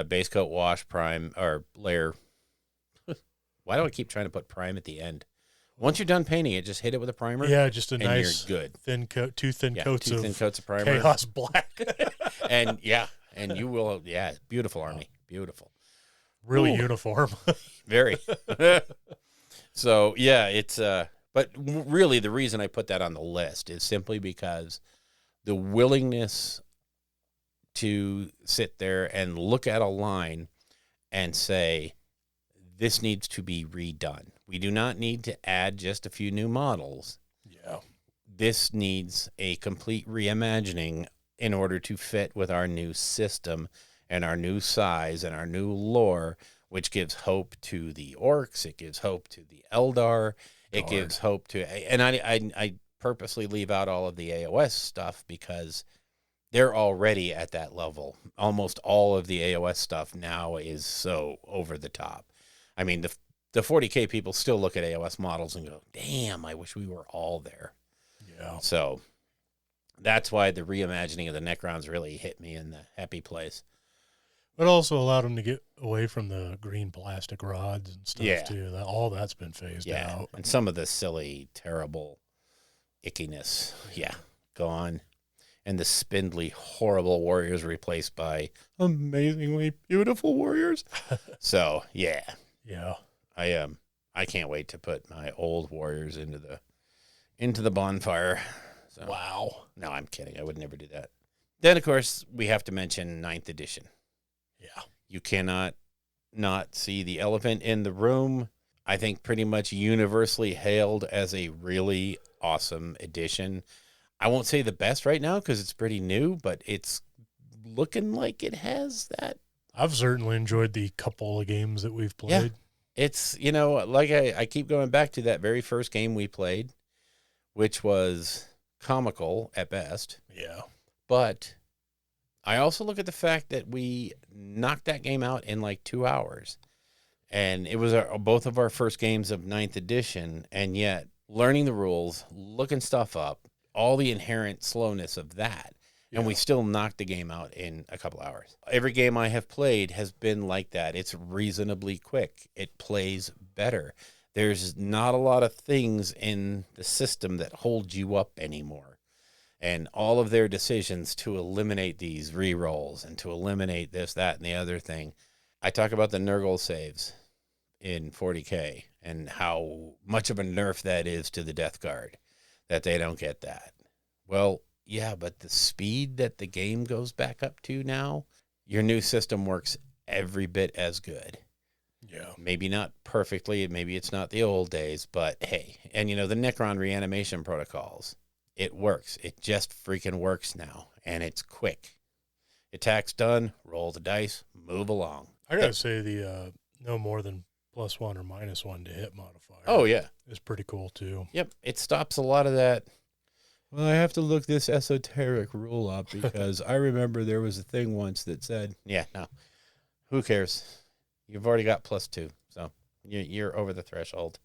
Base coat, wash, prime, or layer. Why do I keep trying to put prime at the end? Once you're done painting it, just hit it with a primer.
Yeah, just a
and
nice
you're good.
Thin coat, two thin coats
of primer.
Chaos black.
and you will, beautiful army. Beautiful.
Really uniform.
Very. So, it's, but really the reason I put that on the list is simply because the willingness to sit there and look at a line and say, this needs to be redone. We do not need to add just a few new models.
Yeah.
This needs a complete reimagining in order to fit with our new system and our new size and our new lore, which gives hope to the orcs. It gives hope to the Eldar. It gives hope to, and I purposely leave out all of the AOS stuff because they're already at that level. Almost all of the AOS stuff now is so over the top. I mean, the 40K people still look at AOS models and go, damn, I wish we were all there.
Yeah.
So that's why the reimagining of the Necrons really hit me in the happy place.
But also allowed them to get away from the green plastic rods and stuff, too. All that's been phased out.
And some of the silly, terrible ickiness, gone. And the spindly, horrible warriors replaced by amazingly beautiful warriors. So, yeah. I can't wait to put my old warriors into the bonfire. So,
wow.
No, I'm kidding. I would never do that. Then, of course, we have to mention 9th edition.
Yeah.
You cannot not see the elephant in the room. I think pretty much universally hailed as a really awesome edition. I won't say the best right now because it's pretty new, but it's looking like it has that.
I've certainly enjoyed the couple of games that we've played.
Yeah. It's, like I keep going back to that very first game we played, which was comical at best.
Yeah.
But I also look at the fact that we knocked that game out in like 2 hours. And it was both of our first games of 9th edition. And yet learning the rules, looking stuff up, all the inherent slowness of that. And we still knocked the game out in a couple hours. Every game I have played has been like that. It's reasonably quick. It plays better. There's not a lot of things in the system that hold you up anymore. And all of their decisions to eliminate these rerolls and to eliminate this, that, and the other thing. I talk about the Nurgle saves in 40K and how much of a nerf that is to the Death Guard, that they don't get that. Well, yeah, but the speed that the game goes back up to now, your new system works every bit as good.
Yeah.
Maybe not perfectly, maybe it's not the old days, but hey, and the Necron reanimation protocols, it works. It just freaking works now, and it's quick. Attack's done, roll the dice, move along.
I gotta say the no more than +1 or -1 to hit modifier.
Oh, yeah.
Is pretty cool too.
Yep, it stops a lot of that. Well, I have to look this esoteric rule up because I remember there was a thing once that said, yeah, no, who cares? You've already got +2, so you're over the threshold.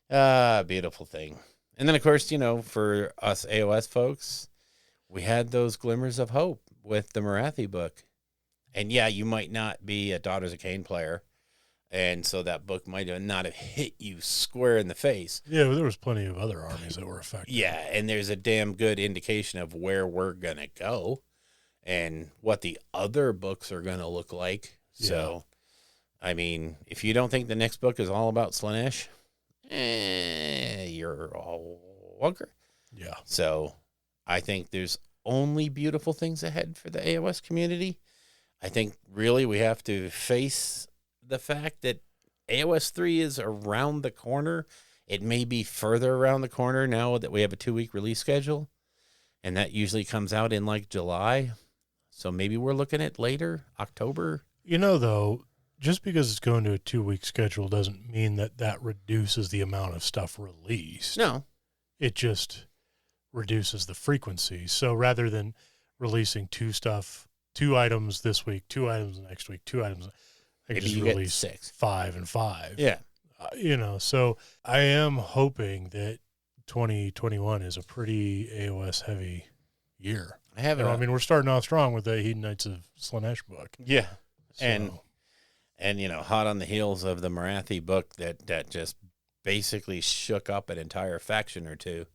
Beautiful thing. And then, of course, for us AOS folks, we had those glimmers of hope with the Marathi book. And yeah, you might not be a Daughters of Cain player, and so that book might not have hit you square in the face.
Yeah, but there was plenty of other armies that were affected.
Yeah, and there's a damn good indication of where we're going to go and what the other books are going to look like.
Yeah.
So, I mean, if you don't think the next book is all about Slaanesh, you're all wonker.
Yeah.
So, I think there's only beautiful things ahead for the AOS community. I think really we have to face the fact that AOS 3 is around the corner. It may be further around the corner now that we have a 2-week release schedule, and that usually comes out in like July. So maybe we're looking at later, October.
Though, just because it's going to a 2-week schedule doesn't mean that reduces the amount of stuff released.
No.
It just reduces the frequency. So rather than releasing 2 items this week, 2 items next week, 2 items, I could
Maybe
just
you get
release
6.
5 and 5.
Yeah.
So I am hoping that 2021 is a pretty AOS heavy year. We're starting off strong with the Hedon Knights of Slaanesh book.
Yeah.
So,
And hot on the heels of the Marathi book that just basically shook up an entire faction or two.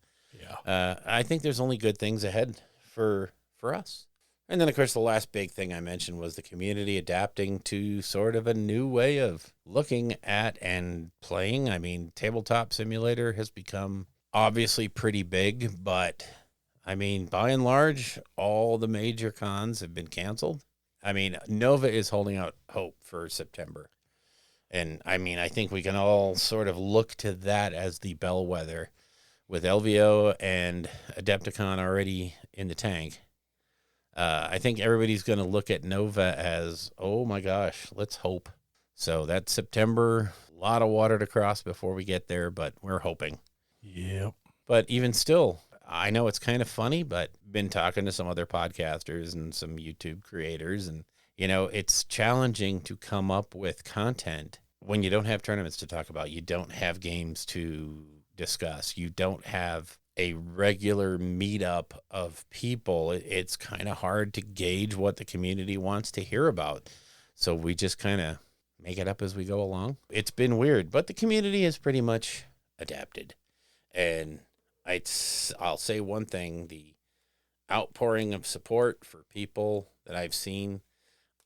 yeah.
I think there's only good things ahead for us. And then, of course, the last big thing I mentioned was the community adapting to sort of a new way of looking at and playing. I mean, Tabletop Simulator has become obviously pretty big, but, I mean, by and large, all the major cons have been canceled. I mean, Nova is holding out hope for September. And, I mean, I think we can all sort of look to that as the bellwether. With LVO and Adepticon already in the tank, I think everybody's going to look at Nova as, oh my gosh, let's hope. So that's September. A lot of water to cross before we get there, but we're hoping.
Yep.
But even still, I know it's kind of funny, but been talking to some other podcasters and some YouTube creators, and, it's challenging to come up with content when you don't have tournaments to talk about. You don't have games to discuss. You don't have a regular meetup of people. It's kind of hard to gauge what the community wants to hear about. So we just kind of make it up as we go along. It's been weird, but the community has pretty much adapted. And I'll say one thing, the outpouring of support for people that I've seen,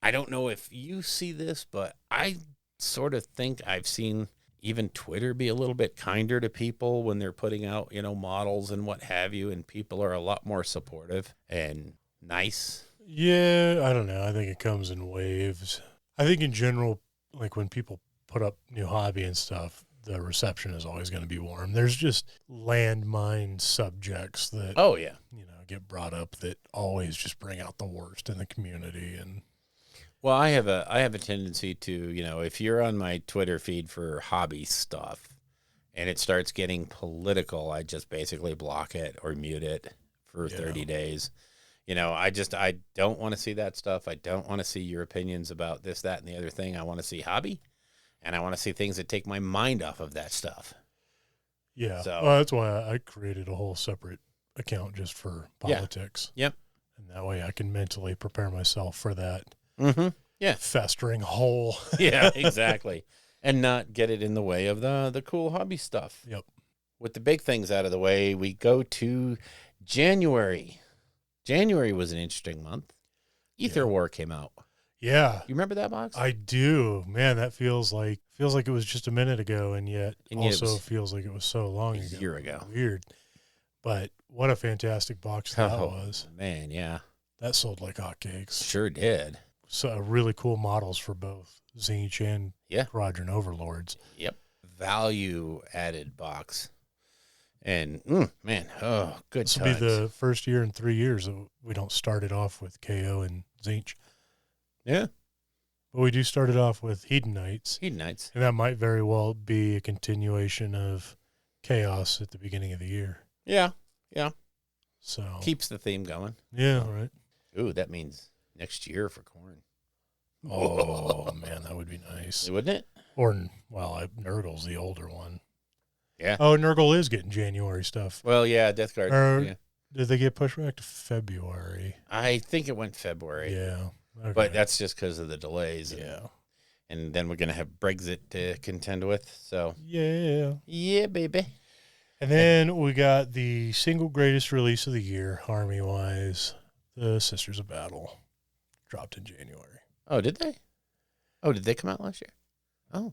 I don't know if you see this, but I sort of think I've seen even Twitter be a little bit kinder to people when they're putting out, models and what have you, and people are a lot more supportive and nice.
Yeah, I don't know. I think it comes in waves. I think in general, like when people put up new hobby and stuff, the reception is always going to be warm. There's just landmine subjects that,
oh yeah,
get brought up that always just bring out the worst in the community. And
well, I have a tendency to, if you're on my Twitter feed for hobby stuff and it starts getting political, I just basically block it or mute it for 30 days. I don't want to see that stuff. I don't want to see your opinions about this, that, and the other thing. I want to see hobby, and I want to see things that take my mind off of that stuff.
Yeah.
So
that's why I created a whole separate account just for politics.
Yep.
And that way I can mentally prepare myself for that.
Mm-hmm. Yeah.
Festering hole.
Yeah, exactly. And not get it in the way of the cool hobby stuff.
Yep.
With the big things out of the way, we go to January. January was an interesting month. Ether War came out.
Yeah.
You remember that box?
I do. Man, that feels like it was just a minute ago, and yet also feels like it was so long ago.
A year ago.
Weird. But what a fantastic box that was.
Man, yeah.
That sold like hotcakes.
Sure did.
So really cool models for both Zinch and
Yeah.
Quadrant Overlords.
Yep. Value added box. And, man, good
This will
times.
be the first year in 3 years that we don't start it off with KO and Zinch.
Yeah.
But we do start it off with Hedonites.
Hedonites.
And that might very well be a continuation of Chaos at the beginning of the year.
Yeah. Yeah.
So
Keeps the theme going.
yeah, right.
Ooh, that means next year for corn.
Oh, man, that would be nice.
Wouldn't it?
Or, Nurgle's the older one.
Yeah.
Oh, Nurgle is getting January stuff.
Well, yeah, Death Guard.
Or
Yeah.
did they get pushed back to February?
I think it went February.
Yeah. Okay.
But that's just because of the delays.
yeah.
And then we're going to have Brexit to contend with. So,
Yeah.
yeah, baby.
And then we got the single greatest release of the year, Army-wise, the Sisters of Battle. Dropped in January.
Oh, did they? Oh, did they come out last year? Oh.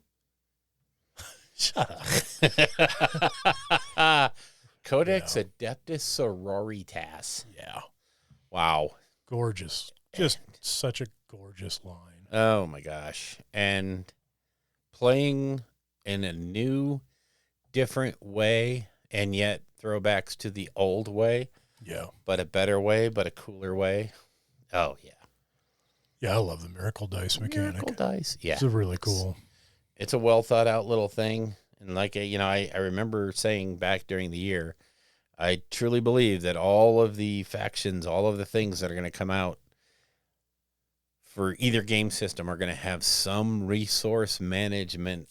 Shut up.
Codex Adeptus Sororitas.
Yeah.
Wow.
Gorgeous. Just such a gorgeous line.
Oh, my gosh. And playing in a new, different way, and yet throwbacks to the old way,
Yeah.
but a better way, but a cooler way. Oh, yeah.
Yeah, I love the Miracle Dice mechanic.
Miracle dice. Yeah.
It's really cool.
It's a well thought out little thing. And like, I remember saying back during the year, I truly believe that all of the factions, all of the things that are going to come out for either game system are going to have some resource management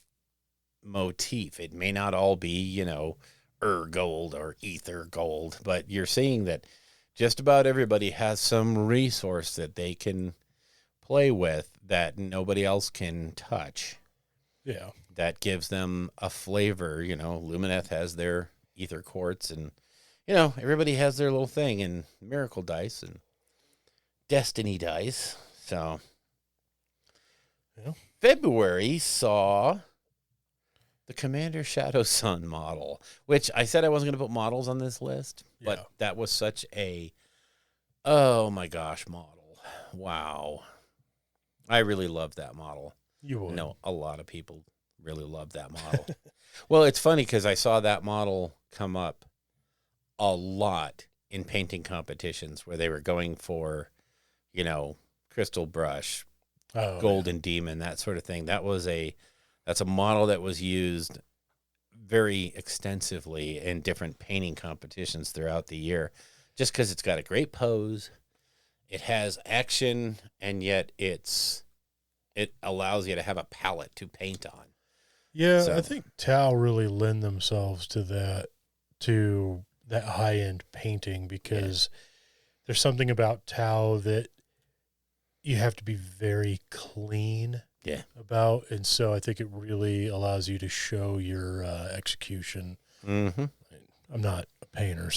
motif. It may not all be, gold or ether gold, but you're seeing that just about everybody has some resource that they can play with that nobody else can touch.
Yeah.
That gives them a flavor. Lumineth has their ether quartz, and everybody has their little thing, and miracle dice and destiny dice. So
Yeah.
February saw the Commander Shadow Sun model, which I said I wasn't going to put models on this list, but
Yeah.
that was such a, oh my gosh, model. Wow. I really loved that model.
You would.
No, a lot of people really love that model. Well, it's funny because I saw that model come up a lot in painting competitions where they were going for, crystal brush,
Oh,
golden demon, that sort of thing. That's a model that was used very extensively in different painting competitions throughout the year, just because it's got a great pose, it has action, and yet it allows you to have a palette to paint on.
Yeah,
So-
I think Tau really lend themselves to that high-end painting because there's something about Tau that you have to be very clean about, and so I think it really allows you to show your execution.
Mm-hmm.
I'm not a painter,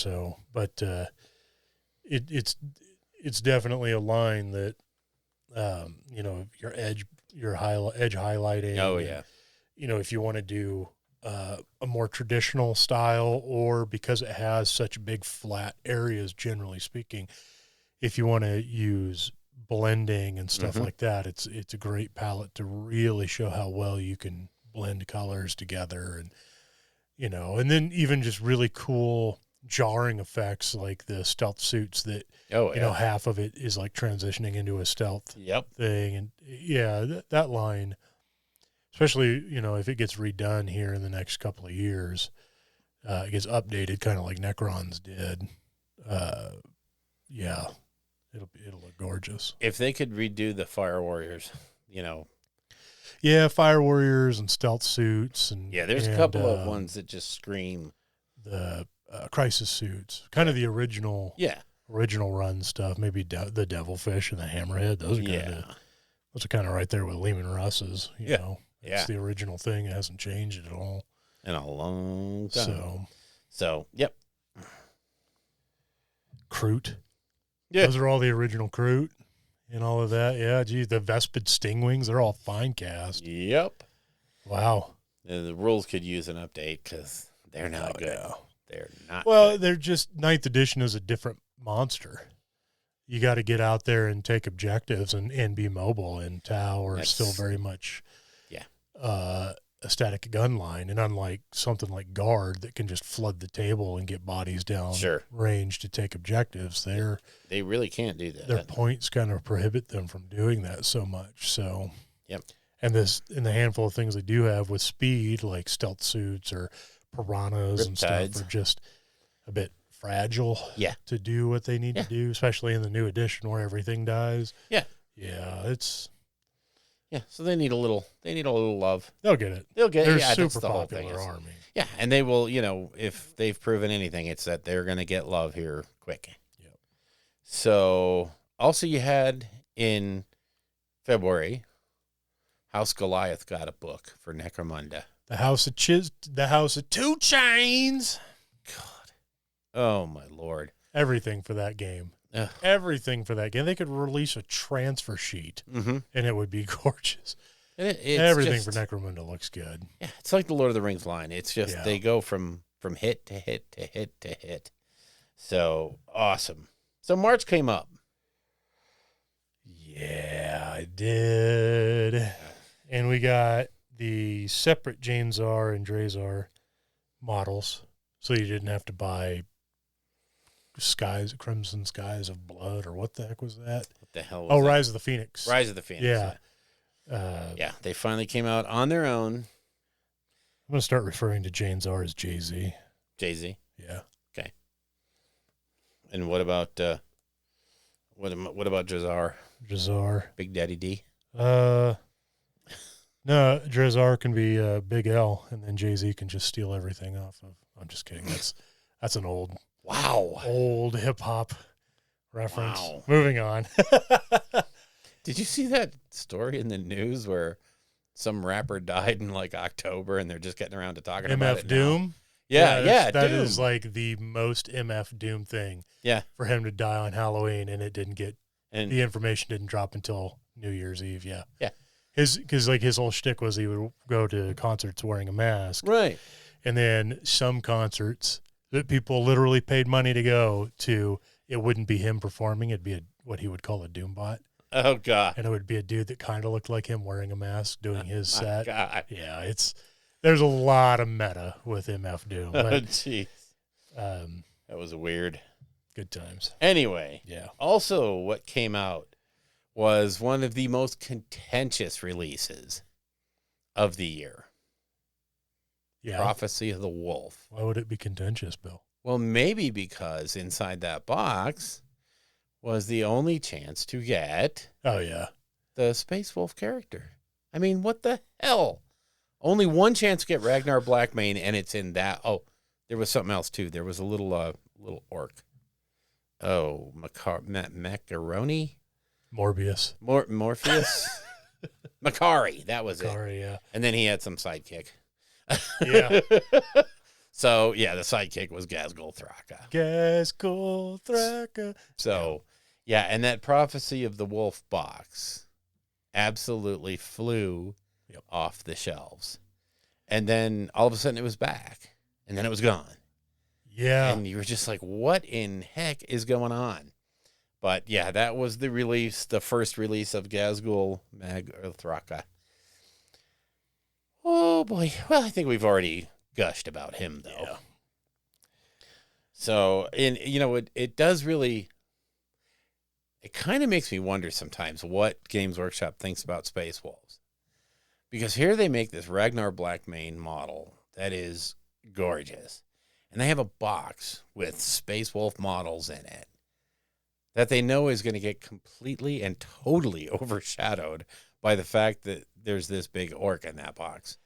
but it's definitely a line that your edge highlighting.
Oh, yeah.
If you want to do a more traditional style, or because it has such big flat areas, generally speaking, if you want to use blending and stuff like that, it's a great palette to really show how well you can blend colors together, and then even just really cool jarring effects like the stealth suits that half of it is like transitioning into a stealth thing, and that line, especially if it gets redone here in the next couple of years, it gets updated kind of like Necrons did. It'll look gorgeous.
If they could redo the Fire Warriors,
Yeah, Fire Warriors and stealth suits, and
there's a couple of ones that just scream.
The Crisis suits, kind of the original run stuff. Maybe the Devilfish and the Hammerhead. Those are kind of right there with Lehman Russ's. You know, it's the original thing. It hasn't changed at all
in a long time. So yep.
Kroot.
Yeah.
Those are all the original Kroot and all of that. Yeah, geez, the Vespid Stingwings, they're all fine cast.
Yep.
Wow.
The rules could use an update because they're not good.
Yeah.
They're not
Well,
good.
they're just 9th edition is a different monster. you got to get out there and take objectives and be mobile. And Tau are still very much a static gun line. And unlike something like Guard that can just flood the table and get bodies down range to take objectives,
they really can't do that.
Their points kind of prohibit them from doing that so much. So, and the handful of things they do have with speed, like stealth suits or piranhas and stuff, are just a bit fragile to do what they need to do, especially in the new edition where everything dies.
So they need a little love.
They'll get it.
They're
super popular army.
Yeah, and they will, if they've proven anything, it's that they're going to get love here quick.
Yep.
So also you had in February, House Goliath got a book for Necromunda.
The House of Two Chains.
God. Oh my Lord.
Everything for that game.
Ugh.
Everything for that game. They could release a transfer sheet, and it would be gorgeous.
And
everything for Necromunda looks good.
Yeah, it's like the Lord of the Rings line. It's just they go from hit to hit to hit to hit. So awesome. So March came up.
Yeah, I did. And we got the separate Janezar and Drazar models, so you didn't have to buy Crimson Skies of Blood, or what the heck was that?
What the hell was that?
Rise of the Phoenix.
Rise of the Phoenix.
Yeah.
They finally came out on their own.
I'm going to start referring to Janezar as Jay-Z.
Jay-Z?
Yeah.
Okay. And what about Drazar?
Drazar.
Big Daddy D?
No, Drazar can be Big L, and then Jay-Z can just steal everything off of. I'm just kidding. That's an old hip hop reference.
Wow.
Moving on.
Did you see that story in the news where some rapper died in like October and they're just getting around to talking about it
MF Doom?
Now? Yeah,
that
Doom.
is like the most MF Doom thing.
Yeah.
For him to die on Halloween, and the information didn't drop until New Year's Eve. Yeah.
Yeah.
Because like his whole shtick was he would go to concerts wearing a mask.
Right.
And then some concerts that people literally paid money to go to, it wouldn't be him performing. It'd be what he would call a Doombot.
Oh, God.
And it would be a dude that kind of looked like him wearing a mask doing his set.
God.
Yeah, there's a lot of meta with MF Doom. But,
oh, jeez. That was weird.
Good times.
Anyway.
Yeah.
Also, what came out was one of the most contentious releases of the year.
Yeah.
Prophecy of the Wolf.
Why would it be contentious, Bill?
Well, maybe because inside that box was the only chance to get the Space Wolf character. I mean, what the hell? Only one chance to get Ragnar Blackmane, and it's in that. Oh, there was something else too. There was a little orc. Oh, Macaroni?
Morbius.
Morpheus? Makari, that was
Makari,
it.
Yeah.
And then he had some sidekick.
Yeah.
So, the sidekick was Gazgul Thraka.
Gazgul Thraka.
So, and that Prophecy of the Wolf box absolutely flew off the shelves. And then all of a sudden it was back. And then it was gone.
Yeah.
And you were just like, what in heck is going on? But, that was the first release of Gazgul Thraka. Oh, boy. Well, I think we've already gushed about him, though.
Yeah.
So, it does really, it kind of makes me wonder sometimes what Games Workshop thinks about Space Wolves. Because here they make this Ragnar Blackmane model that is gorgeous. And they have a box with Space Wolf models in it that they know is going to get completely and totally overshadowed by the fact that there's this big orc in that box.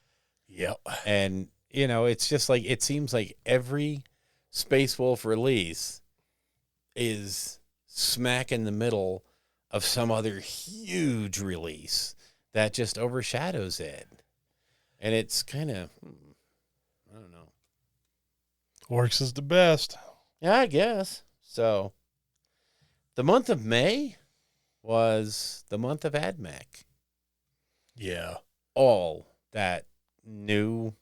Yep.
And, it's just like, it seems like every Space Wolf release is smack in the middle of some other huge release that just overshadows it. And it's kind of, I don't know.
Orcs is the best.
Yeah, I guess. So, the month of May was the month of AdMech.
Yeah.
All that new,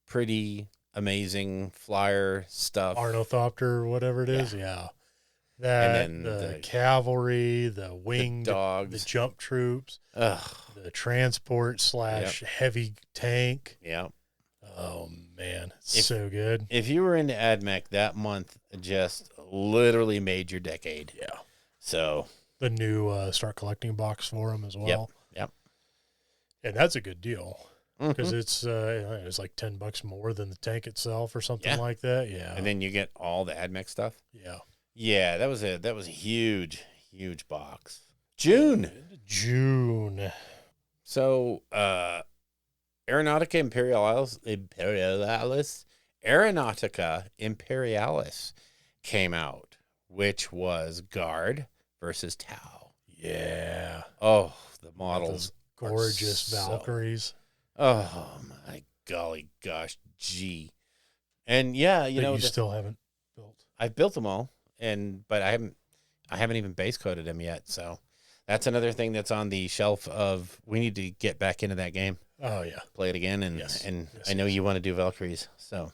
pretty, amazing flyer stuff.
Ornithopter, whatever it is. Yeah. That,
and then
the cavalry, the winged,
dogs,
the jump troops, the transport / heavy tank.
Yeah.
Oh, man. It's so good.
If you were into AdMech, that month just literally made your decade.
Yeah.
So
the new start collecting box for them as well.
Yep.
And that's a good deal because it's like $10 more than the tank itself or something like that. Yeah.
And then you get all the AdMech stuff.
Yeah.
Yeah, that was a huge box. June. So, Aeronautica Imperialis came out, which was Guard versus Tau.
Yeah.
Oh, the models.
Those gorgeous Valkyries.
Oh, my golly gosh, gee. And yeah, you
still haven't built.
I've built them all, but I haven't even base coated them yet. So that's another thing that's on the shelf of we need to get back into that game.
Oh yeah,
play it again, and I know you want to do Valkyries, so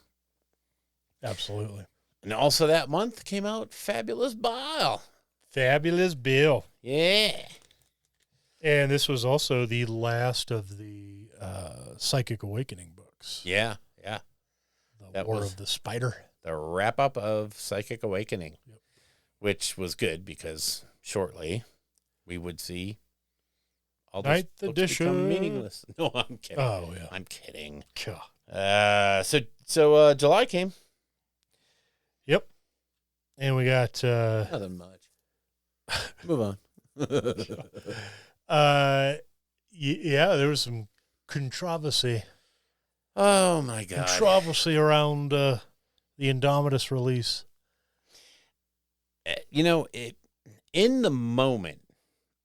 absolutely.
And also that month came out Fabulous Bill. Yeah.
And this was also the last of the Psychic Awakening books.
Yeah.
The War of the Spider.
The wrap-up of Psychic Awakening, which was good because shortly we would see all those
Ninth
books
edition
become meaningless. No, I'm kidding.
Oh, yeah.
I'm kidding.
So
July came.
Yep. And we got...
Nothing much. Move on.
Yeah, there was some controversy.
Oh, my God.
Controversy around the Indomitus release.
In the moment,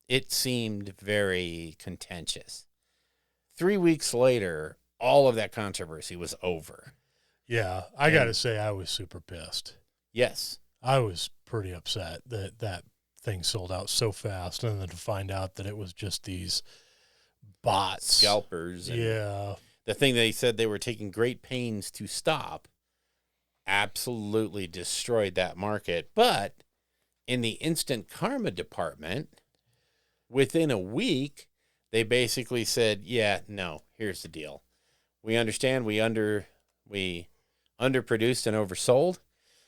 it seemed very contentious. 3 weeks later, all of that controversy was over.
Yeah, I got to say, I was super pissed.
Yes.
I was pretty upset that thing sold out so fast, and then to find out that it was just these bots.
Scalpers.
Yeah.
The thing they said they were taking great pains to stop absolutely destroyed that market. But in the instant karma department, within a week, they basically said, yeah, no, here's the deal. We understand we underproduced and oversold.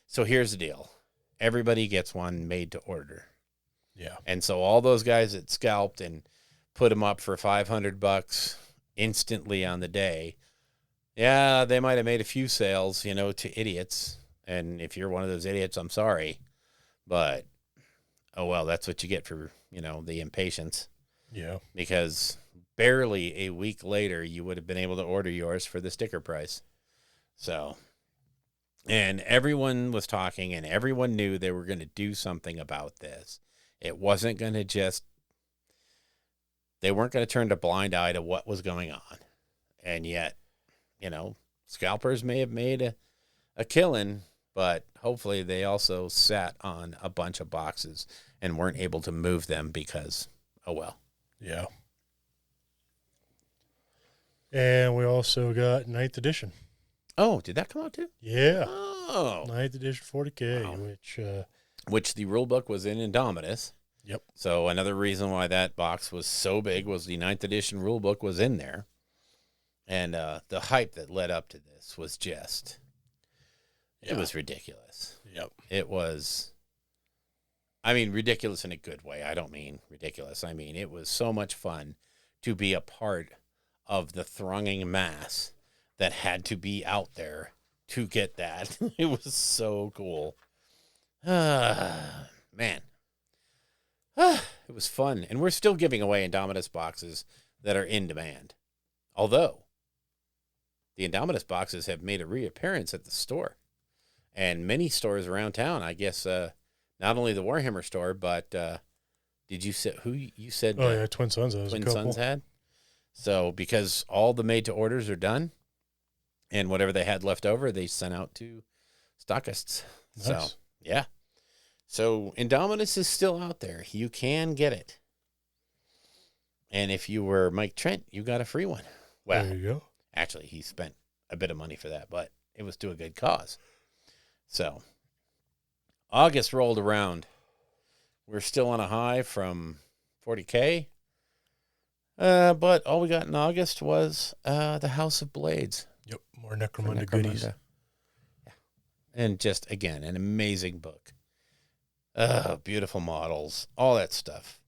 So here's the deal. Everybody gets one made to order.
Yeah.
And so all those guys that scalped and put them up for $500 instantly on the day, yeah, they might have made a few sales, to idiots. And if you're one of those idiots, I'm sorry. But, oh, well, that's what you get for, the impatience.
Yeah.
Because barely a week later, you would have been able to order yours for the sticker price. So, and everyone was talking and everyone knew they were going to do something about this. It wasn't going to they weren't going to turn a blind eye to what was going on. And yet, scalpers may have made a killing, but hopefully they also sat on a bunch of boxes and weren't able to move them because, oh well.
Yeah. And we also got 9th edition.
Oh, did that come out too?
Yeah.
Oh.
9th edition 40K,
wow. Which the rule book was in Indomitus.
Yep.
So another reason why that box was so big was the 9th edition rule book was in there. And the hype that led up to this was just, it was ridiculous.
Yep.
It was, ridiculous in a good way. I don't mean ridiculous. I mean, it was so much fun to be a part of the thronging mass that had to be out there to get that. It was so cool. Man. It was fun. And we're still giving away Indomitus boxes that are in demand. Although, the Indomitus boxes have made a reappearance at the store. And many stores around town, I guess, not only the Warhammer store, but did you say, who you said?
Oh, yeah, Twin Sons has
Twin Sons had. So, because all the made-to-orders are done, and whatever they had left over, they sent out to stockists.
Nice.
So, yeah. So, Indominus is still out there. You can get it. And if you were Mike Trent, you got a free one. Well,
there you go.
Actually, he spent a bit of money for that, but it was to a good cause. So, August rolled around, We're still on a high from 40K. But all we got in August was the House of Blades.
Yep, more
for
Necromunda goodies.
Yeah. And just, again, an amazing book. Beautiful models, all that stuff.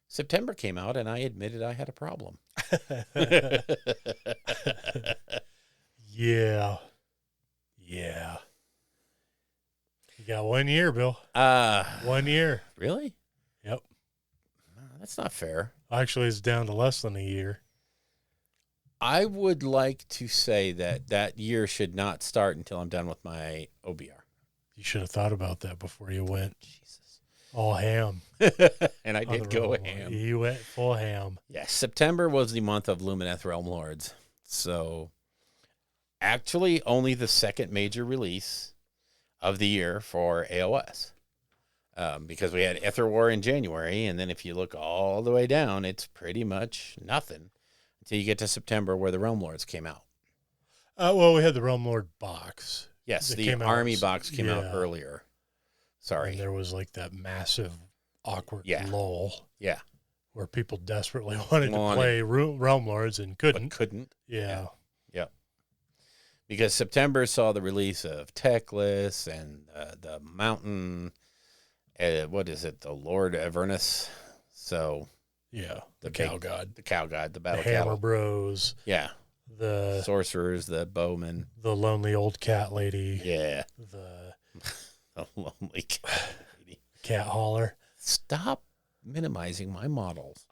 September came out, and I admitted I had a problem.
Yeah. Yeah. You got 1 year, Bill. 1 year.
Really?
Yep.
That's not fair.
Actually, it's down to less than a year.
I would like to say that year should not start until I'm done with my OBR.
You should have thought about that before you went.
Jesus.
All ham.
And I did go ham.
You went full ham.
Yeah, September was the month of Luminous Realm Lords. So, actually, only the second major release of the year for AOS. Because we had Ether War in January, and then if you look all the way down, it's pretty much nothing until you get to September where the Realm Lords came out.
Well, we had the Realm Lord box.
Yes,
That
the
came out-
Army box came out
yeah.
earlier. Sorry.
And there was like that massive, awkward
Yeah.
lull
Yeah,
where people desperately wanted to
Wanted.
play Realm Lords and couldn't.
but couldn't.
Yeah.
Yep. Because September saw the release of Teclis and the Mountain, what is it, the Lord Avernus. So
Yeah. The
big-
Cow God.
the Cow God, the
The
Battle
Hammer
Cattle.
Bros.
Yeah,
The
Sorcerers, the Bowmen.
lonely old cat lady.
Yeah,
The
the lonely cat lady.
cat hauler.
Stop minimizing my models.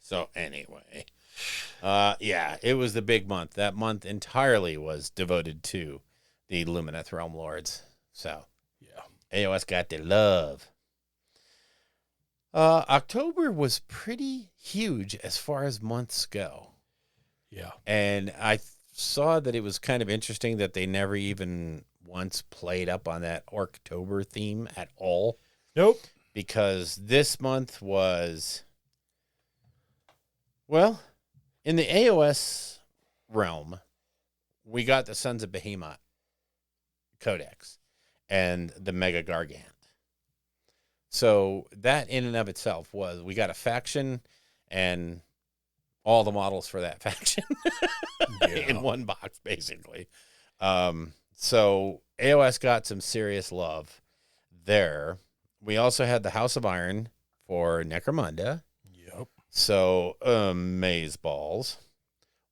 So anyway, yeah, it was the big month. That month entirely was devoted to the Luminous Realm Lords. So
Yeah.
AOS got the love. October was pretty huge as far as months go.
Yeah.
And I saw that it was kind of interesting that they never even once played up on that Orktober theme at all.
Nope.
Because this month was, well, in the AOS realm, we got the Sons of Behemoth Codex and the Mega Gargant. So that in and of itself was, we got a faction and all the models for that faction in one box, basically. So AOS got some serious love there. We also had the House of Iron for Necromunda.
Yep.
So, Maze Balls.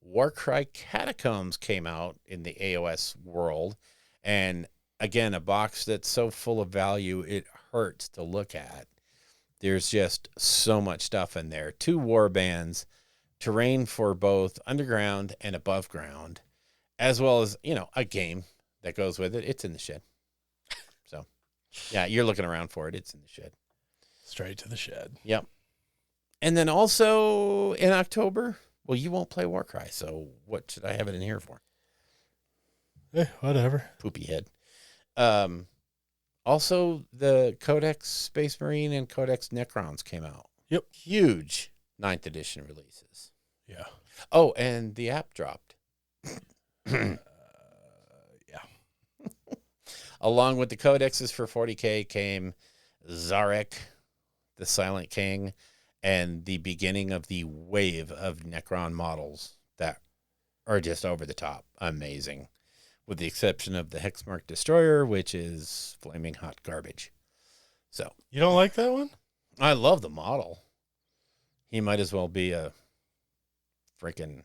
Warcry Catacombs came out in the AOS world. And again, a box that's so full of value, it hurts to look at. There's just so much stuff in there. 2 warbands, terrain for both underground and above ground, as well as, a game that goes with it. It's in the shed. So, yeah, you're looking around for it. It's in the shed.
Straight to the shed.
Yep. And then also in October, well, you won't play Warcry, so what should I have it in here for?
Whatever.
Poopy head. Also, the Codex Space Marine and Codex Necrons came out.
Yep.
Huge 9th edition releases.
Yeah.
Oh, and the app dropped.
Yeah.
Along with the codexes for 40K came Zarek, the Silent King, and the beginning of the wave of Necron models that are just over the top. Amazing. With the exception of the Hexmark Destroyer, which is flaming hot garbage. So,
You don't like that one?
I love the model. He might as well be a freaking...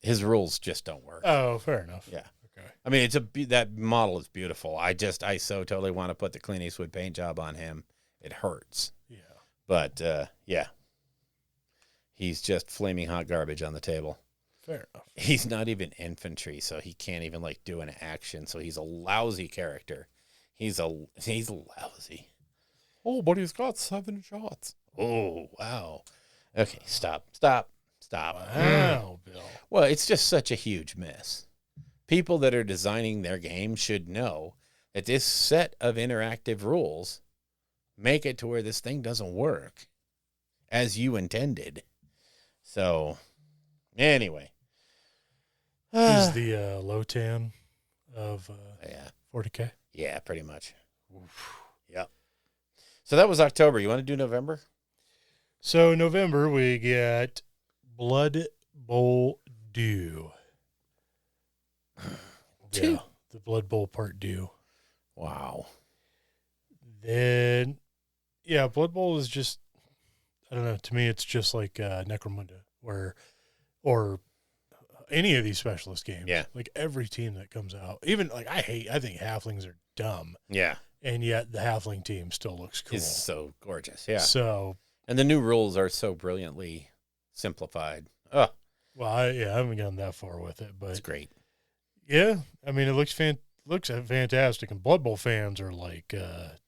His rules just don't work.
Oh, fair enough.
Yeah.
Okay.
I mean, that model is beautiful. I so totally want to put the Clint Eastwood paint job on him. It hurts.
Yeah.
But, yeah. He's just flaming hot garbage on the table.
Fair enough.
He's not even infantry, so he can't even, do an action. So he's a lousy character. He's lousy. Oh, but he's got 7 shots. Oh, wow. Okay, stop.
Wow, Bill.
Well, it's just such a huge mess. People that are designing their game should know that this set of interactive rules make it to where this thing doesn't work as you intended. So, anyway.
He's the Lotan of
Yeah.
40K.
Yeah, pretty much. Yep. So that was October. You want to do November?
So November, we get Blood Bowl Due. Yeah, the Blood Bowl Part Due.
Wow.
Then, yeah, Blood Bowl is just, I don't know, to me it's just like Necromunda or any of these specialist games.
Yeah.
Like every team that comes out, even like I think halflings are dumb.
Yeah.
And yet the halfling team still looks cool.
It's so gorgeous. Yeah.
So,
and the new rules are so brilliantly simplified. Oh,
well, I haven't gone that far with it, but
it's great.
yeah, I mean, it looks fantastic. And Blood Bowl fans are like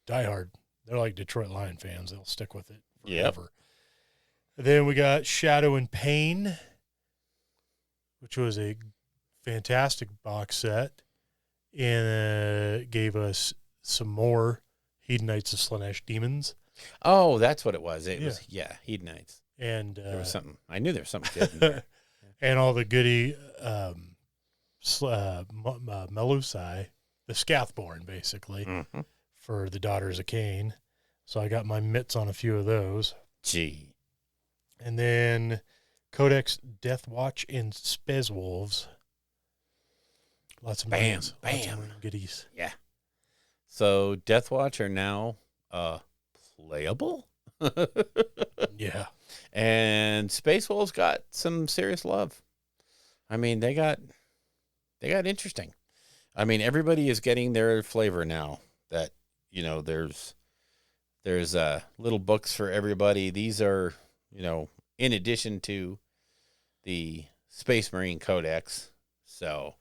diehard. They're like Detroit Lion fans. They'll stick with it forever. Yep. Then we got Shadow and Pain, which was a fantastic box set, and gave us some more Hedonites of Slanesh Demons.
Oh, that's what it was. It was Hedonites.
And
there was something. I knew there was something good in there.
And all the goody Melusai, the Scathborn, basically, for the Daughters of Cain. So I got my mitts on a few of those.
Gee.
And then Codex Death Watch and Spez Wolves. Lots of Lots of goodies.
Yeah. So Death Watch are now playable.
Yeah.
And Space Wolves got some serious love. I mean, they got interesting. I mean, everybody is getting their flavor now. That, you know, there's little books for everybody. These are, you know, in addition to the Space Marine Codex. So,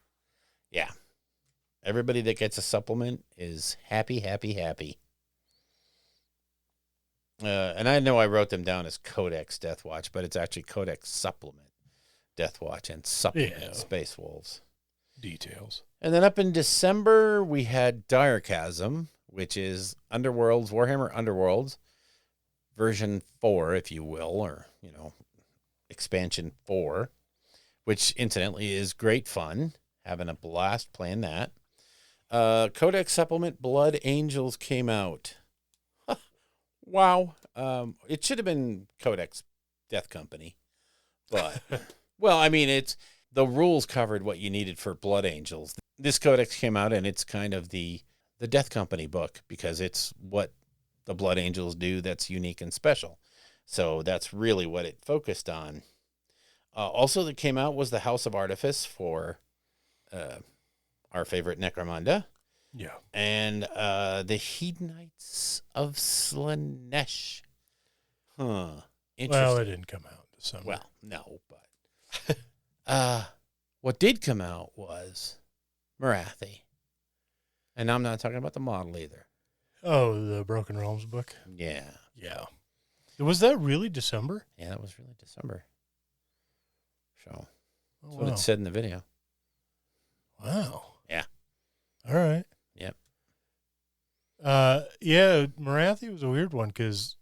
yeah. Everybody that gets a supplement is happy, happy, happy. And I know I wrote them down as Codex Death Watch, but it's actually Codex Supplement Death Watch and Supplement Space Wolves.
Details.
And then up in December, we had Dire Chasm, which is Underworlds, Warhammer Underworlds, version 4, if you will, or, you know, expansion 4, which incidentally is great fun. Having a blast playing that. Codex Supplement Blood Angels came out. Wow. It should have been Codex Death Company. But, well, I mean, the rules covered what you needed for Blood Angels. This Codex came out, and it's kind of the Death Company book, because it's what the Blood Angels do that's unique and special. So that's really what it focused on. Also that came out was the House of Artifice for our favorite Necromunda.
Yeah. And
the Hedonites of Slanesh. Huh. Interesting.
Well, it didn't come out this summer.
Well, no, but what did come out was Marathi. And I'm not talking about the model either.
Oh, the Broken Realms book?
Yeah.
Yeah. Was that really December?
Yeah, that was really December. So that's
Oh,
what it said in the video.
Wow.
Yeah.
All right.
Yep.
Yeah, Marathi was a weird one because,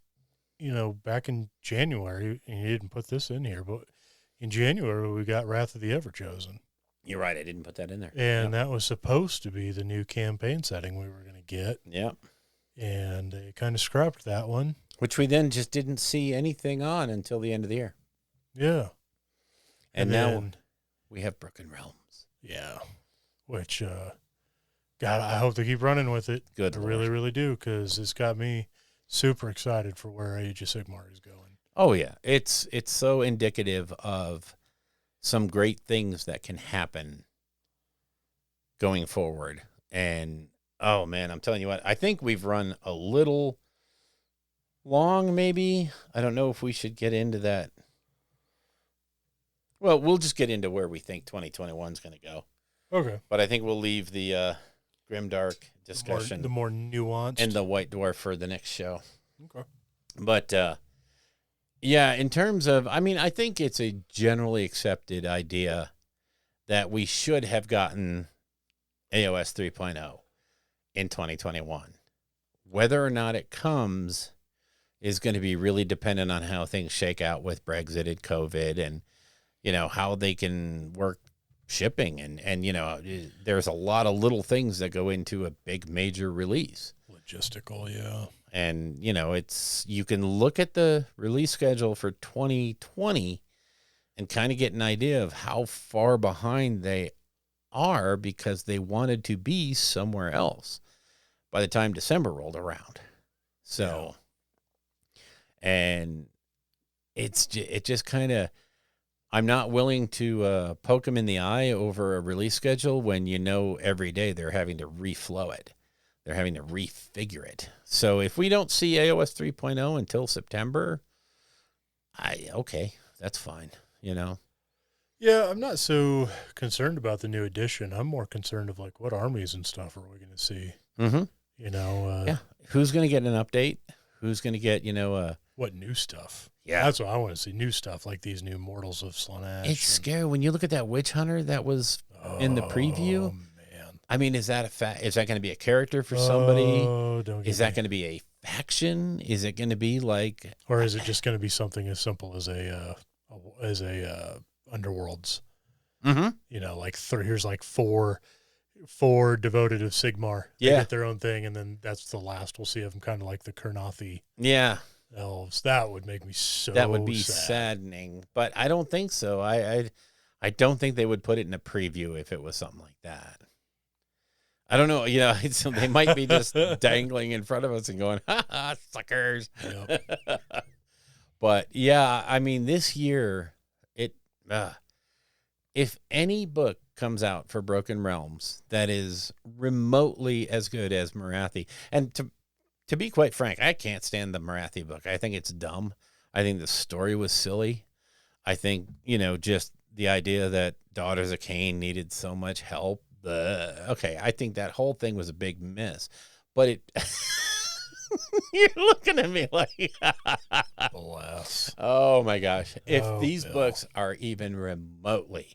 you know, back in January, and you didn't put this in here, but in January we got Wrath of the Everchosen.
You're right. I didn't put that in there.
And that was supposed to be the new campaign setting we were going to get.
Yep.
And they kind of scrapped that one.
Which we then just didn't see anything on until the end of the year.
Yeah.
And now we have Broken Realms.
Yeah. Which, God, I hope they keep running with it.
Good
I
Lord.
really, really do, because it's got me super excited for where Age of Sigmar is going.
Oh, yeah. It's so indicative of some great things that can happen going forward. And, oh, man, I'm telling you what, I think we've run a little long, maybe. I don't know if we should get into that. Well, we'll just get into where we think 2021 is going to go.
Okay.
But I think we'll leave the Grimdark discussion.
The more nuanced.
And the White Dwarf for the next show.
Okay.
But, yeah, in terms of, I mean, I think it's a generally accepted idea that we should have gotten AOS 3.0 in 2021. Whether or not it comes is going to be really dependent on how things shake out with Brexit and COVID and, you know, how they can work shipping and there's a lot of little things that go into a big major release.
Logistical, yeah.
And you can look at the release schedule for 2020 and kind of get an idea of how far behind they are because they wanted to be somewhere else by the time December rolled around. So, and it just kind of, I'm not willing to poke them in the eye over a release schedule when every day they're having to reflow it. They're having to refigure it. So if we don't see AOS 3.0 until September, that's fine,
Yeah, I'm not so concerned about the new edition. I'm more concerned of like what armies and stuff are we going to see?
Mm-hmm.
Yeah.
Who's going to get an update? Who's going to get,
what new stuff?
Yeah.
That's what I want to see. New stuff like these new Mortals of Slaanesh.
It's scary when you look at that witch hunter that was in the preview.
Oh, man.
I mean, is that is that going to be a character for somebody?
Don't
Is that going to be a faction? Is it going to be like,
or is it just going to be something as simple as a Underworlds?
mm-hmm.
Like here's like four devoted of Sigmar. They get their own thing, and then that's the last we'll see of them, kind of like the Kurnothi elves. That would make me so
that would be
sad.
saddening, but I don't think so. I don't think they would put it in a preview if it was something like that. I don't know. They might be just dangling in front of us and going, "Ha ha, suckers."
Yep.
But yeah, I mean, this year, if any book comes out for Broken Realms that is remotely as good as Morathi, and to be quite frank, I can't stand the Morathi book. I think it's dumb. I think the story was silly. I think, just the idea that Daughters of Cain needed so much help. Okay, I think that whole thing was a big miss. But it... You're looking at me like...
Bless.
Oh, my gosh. If these
Bill.
books are even remotely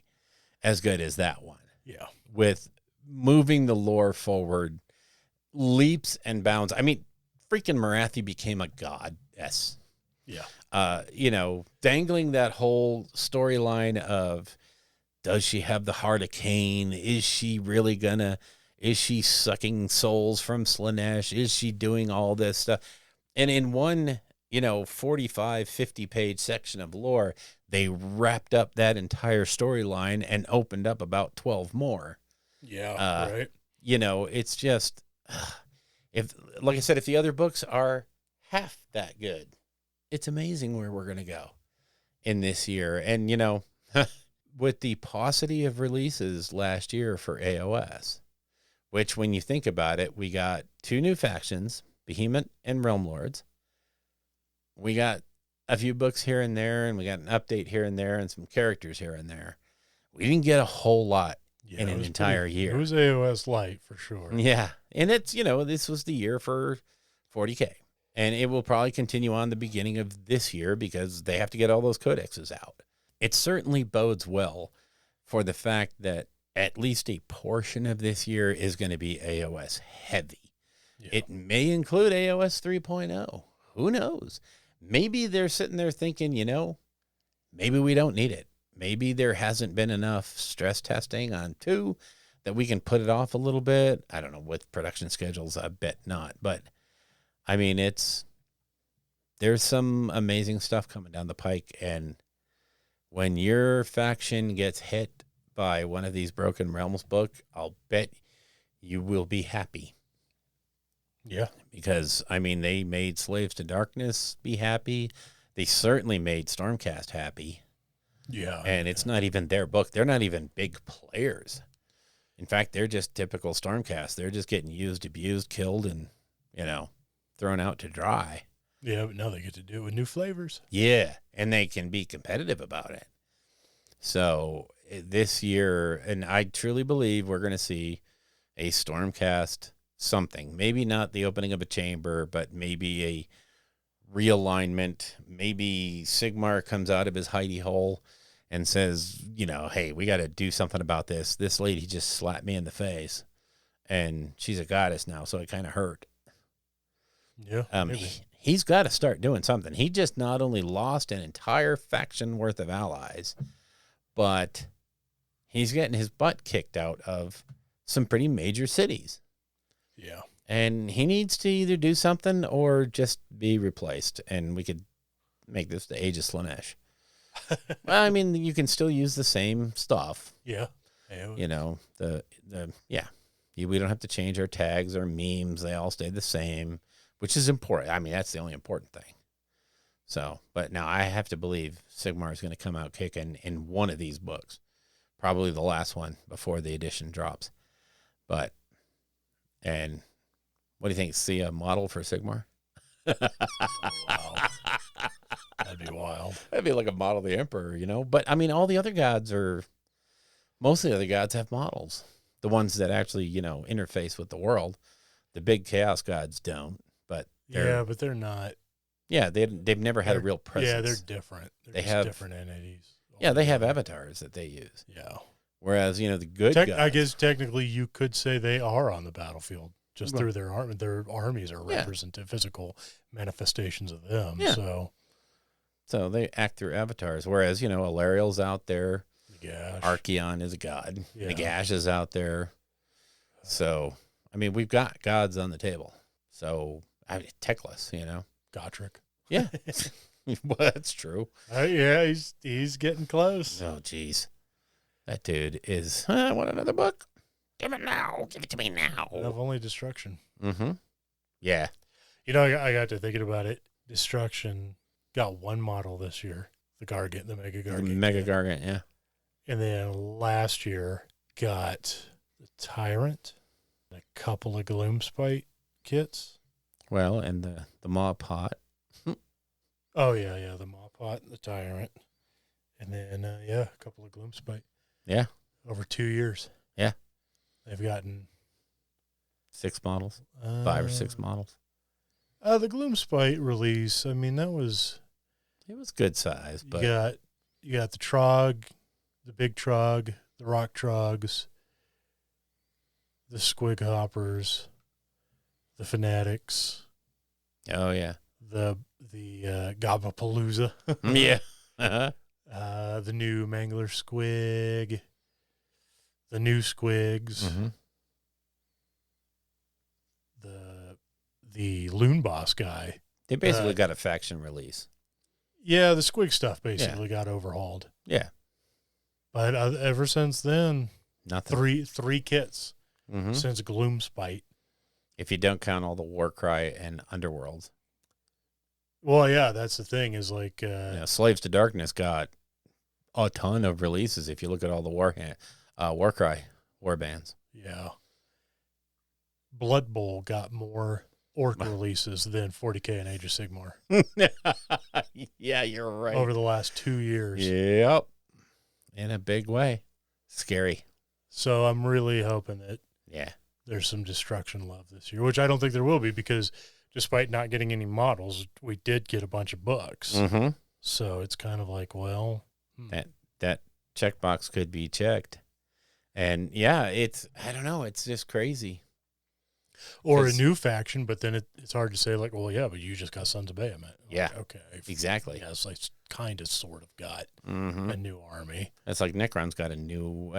as good as that one.
Yeah.
With moving the lore forward, leaps and bounds. I mean, freaking Morathi became a goddess.
Yeah.
Dangling that whole storyline of, does she have the heart of Cain? Is she sucking souls from Slaanesh? Is she doing all this stuff? And in one, 45, 50-page section of lore, they wrapped up that entire storyline and opened up about 12 more.
Yeah, right.
It's just, like I said, if the other books are half that good, it's amazing where we're going to go in this year. And, with the paucity of releases last year for AOS, which when you think about it, we got 2 new factions, Behemoth and Realm Lords. We got a few books here and there, and we got an update here and there and some characters here and there. We didn't get a whole lot in an entire year.
It was AOS light for sure.
Yeah. And it's, this was the year for 40K. And it will probably continue on the beginning of this year because they have to get all those codexes out. It certainly bodes well for the fact that at least a portion of this year is going to be AOS heavy. Yeah. It may include AOS 3.0. Who knows? Maybe they're sitting there thinking, maybe we don't need it. Maybe there hasn't been enough stress testing on 2 that we can put it off a little bit. I don't know, with production schedules, I bet not. But, I mean, there's some amazing stuff coming down the pike. And when your faction gets hit by one of these Broken Realms book, I'll bet you will be happy.
Yeah.
Because, I mean, they made Slaves to Darkness be happy. They certainly made Stormcast happy.
Yeah.
And it's not even their book. They're not even big players. In fact, they're just typical Stormcast. They're just getting used, abused, killed, and, thrown out to dry.
Yeah, but now they get to do it with new flavors.
Yeah, and they can be competitive about it. So this year, and I truly believe we're going to see a Stormcast something. Maybe not the opening of a chamber, but maybe a realignment. Maybe Sigmar comes out of his hidey hole and says, hey, we got to do something about this. This lady just slapped me in the face, and she's a goddess now, so it kind of hurt.
Yeah.
He's got to start doing something. He just not only lost an entire faction worth of allies, but he's getting his butt kicked out of some pretty major cities.
Yeah.
And he needs to either do something or just be replaced. And we could make this the Age of Slanesh. Well, I mean, you can still use the same stuff.
Yeah.
You know, we don't have to change our tags or memes. They all stay the same, which is important. I mean, that's the only important thing. So, but now I have to believe Sigmar is going to come out kicking in one of these books, probably the last one before the edition drops. But, and what do you think? See a model for Sigmar?
Wow. That'd be wild.
That'd be like a model of the Emperor, you know? But, I mean, all the other gods most of the other gods have models. The ones that actually, you know, interface with the world. The big chaos gods don't, but
but they're not.
Yeah, they've never had a real presence.
Yeah, they're different. They
have
different entities.
Yeah, they have avatars that they use.
Yeah.
Whereas, you know, the good guys,
I guess technically you could say they are on the battlefield just through their army. Their armies are representative physical manifestations of them.
Yeah.
So
they act through avatars. Whereas, you know, Alariel's out there.
Nagash.
Archeon is a god.
Yeah.
Nagash is out there. So, I mean, we've got gods on the table. So, I mean, Teclis, you know.
Gotrek.
Yeah. Well, that's true.
Yeah, he's getting close.
Oh, geez. That dude is, I want another book. Give it now. Give it to me now.
Of only destruction.
Mm-hmm. Yeah.
You know, I got to thinking about it. Destruction got one model this year. The Gargant, the Mega Gargant.
The Mega Gargant, yeah.
And then last year got the Tyrant, a couple of Gloomspite kits.
Well, and the Maw Pot.
Oh, yeah, the Maw Pot, the Tyrant. And then, a couple of Gloomspite.
Yeah.
Over 2 years.
Yeah.
They've gotten
6 models, 5 or 6 models.
The Gloomspite release, I mean, it was
good size, but
you got the Trog, the big Trog, the Rock Trogs, the Squig Hoppers, the Fanatics.
Oh yeah.
The Gabapalooza.
Yeah. Uh-huh.
The new Mangler Squig. The new Squigs.
Mm-hmm.
The Loon Boss guy.
They basically got a faction release.
Yeah, the Squig stuff basically got overhauled.
Yeah.
But ever since then,
nothing.
Three kits since Gloomspite.
If you don't count all the Warcry and Underworlds.
Well, yeah, that's the thing is like...
Slaves to Darkness got a ton of releases if you look at all the Warcry warbands.
Yeah. Blood Bowl got more orc releases than 40K and Age of Sigmar.
Yeah, you're right.
Over the last 2 years.
Yep. In a big way. Scary.
So I'm really hoping that there's some destruction love this year, which I don't think there will be because despite not getting any models, we did get a bunch of books.
Mm-hmm.
So it's kind of like, well...
That checkbox could be checked. And, I don't know, it's just crazy.
Or a new faction, but then it's hard to say, like, well, yeah, but you just got Sons of Bahamut.
Yeah.
Like, okay.
Exactly.
Yes, I kind of sort of got
a
new army.
That's like Necrons got a new,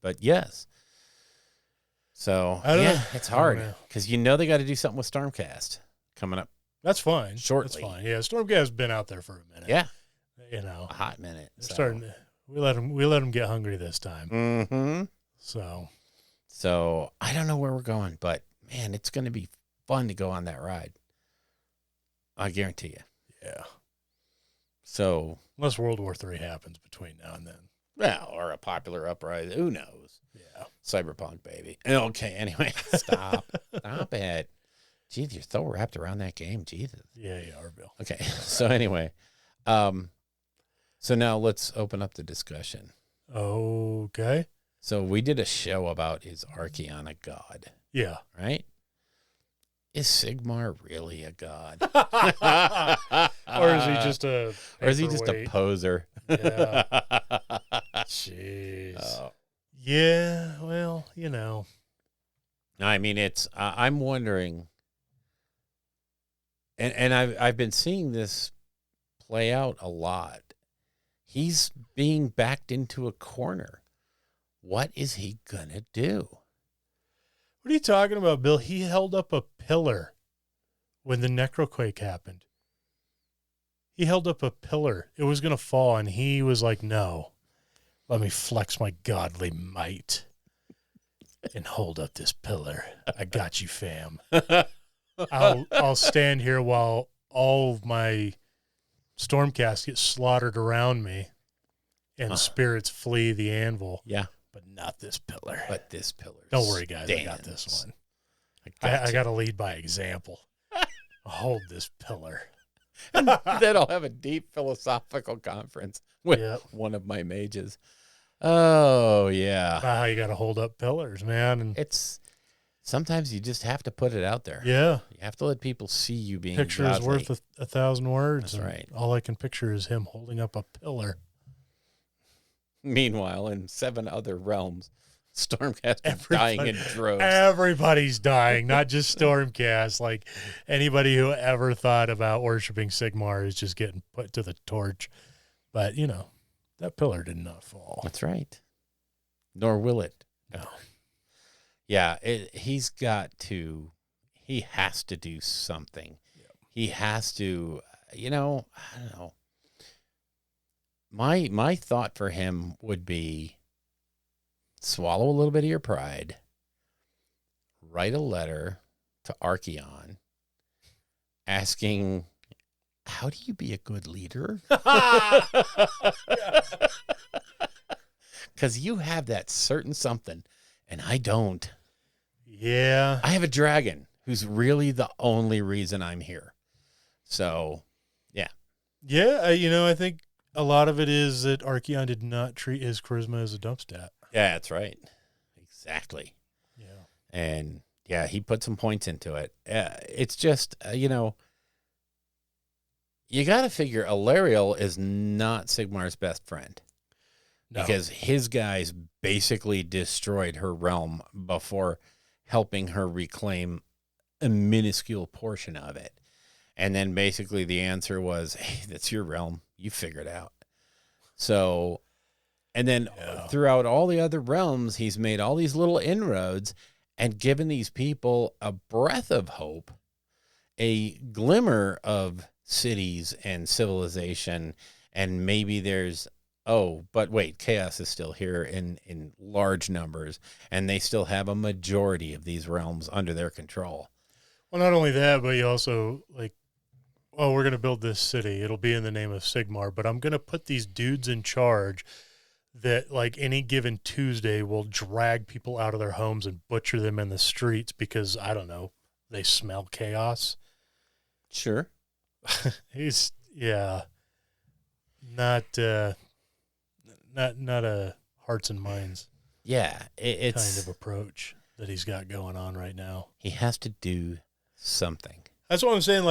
but yes. So,
I don't know.
It's hard because they got to do something with Stormcast coming up.
That's fine.
Shortly.
That's fine. Yeah, Stormcast has been out there for a minute.
Yeah.
A
hot minute.
Starting to, we let them get hungry this time.
Mm-hmm.
So
I don't know where we're going, but man, it's going to be fun to go on that ride. I guarantee you.
Yeah.
So
unless World War III happens between now and then.
Well, or a popular uprising. Who knows?
Yeah.
Cyberpunk, baby. Okay, anyway, stop. Stop it. Jeez, you're so wrapped around that game. Jesus.
Yeah, you are, Bill.
Okay. So anyway, so now let's open up the discussion.
Okay.
So we did a show about is Archeon a god?
Yeah.
Right? Is Sigmar really a god?
Or is he just a
Or is he just a poser?
Yeah. Jeez. Yeah, well,
I mean, it's I'm wondering, and I've been seeing this play out a lot. He's being backed into a corner. What is he going to do?
What are you talking about, Bill? He held up a pillar when the Necroquake happened. He held up a pillar. It was going to fall, and he was like, no, let me flex my godly might and hold up this pillar. I got you, fam. I'll stand here while all of my Stormcast get slaughtered around me and spirits flee the anvil.
Yeah.
But not this pillar.
But this pillar.
Don't worry, guys. I got this one. I got to lead by example. I'll hold this pillar.
Then I'll have a deep philosophical conference with one of my mages. Oh, yeah.
About how you got to hold up pillars, man. And
it's sometimes you just have to put it out there.
Yeah.
You have to let people see you being
Picture is worth 1,000 words.
That's right.
All I can picture is him holding up a pillar.
Meanwhile, in 7 other realms, Stormcast is dying in droves.
Everybody's dying, not just Stormcast. Like, anybody who ever thought about worshiping Sigmar is just getting put to the torch. But, you know, that pillar did not fall.
That's right. Nor will it.
No.
Yeah, he has to do something. Yep. He has to, I don't know. My thought for him would be swallow a little bit of your pride, write a letter to Archeon asking, how do you be a good leader? Because you have that certain something, and I don't.
Yeah.
I have a dragon who's really the only reason I'm here. So, yeah.
Yeah, I think a lot of it is that Archeon did not treat his charisma as a dump stat.
Yeah, that's right. Exactly.
Yeah.
And, yeah, he put some points into it. It's just, you got to figure Alariel is not Sigmar's best friend. No. Because his guys basically destroyed her realm before helping her reclaim a minuscule portion of it. And then basically the answer was, hey, that's your realm. You figure it out. So, and then throughout all the other realms, he's made all these little inroads and given these people a breath of hope, a glimmer of cities and civilization. And maybe there's, but wait, chaos is still here in large numbers, and they still have a majority of these realms under their control.
Well, not only that, but you also, we're going to build this city. It'll be in the name of Sigmar, but I'm going to put these dudes in charge that, any given Tuesday, will drag people out of their homes and butcher them in the streets because, I don't know, they smell chaos.
Sure.
Not a hearts and minds it's kind of approach that he's got going on right now.
He has to do something.
That's what I'm saying.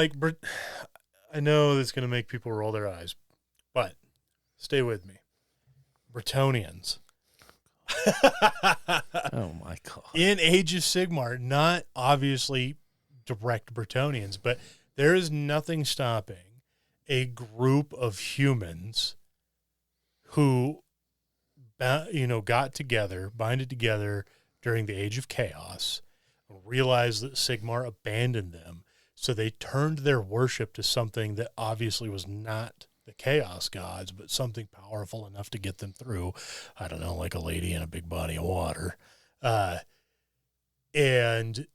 I know that's going to make people roll their eyes, but stay with me. Bretonnians.
Oh my God.
In Age of Sigmar, not obviously direct Bretonnians, but there is nothing stopping a group of humans who binded together during the Age of Chaos, realized that Sigmar abandoned them, so they turned their worship to something that obviously was not the Chaos Gods, but something powerful enough to get them through, I don't know, like a lady in a big body of water. And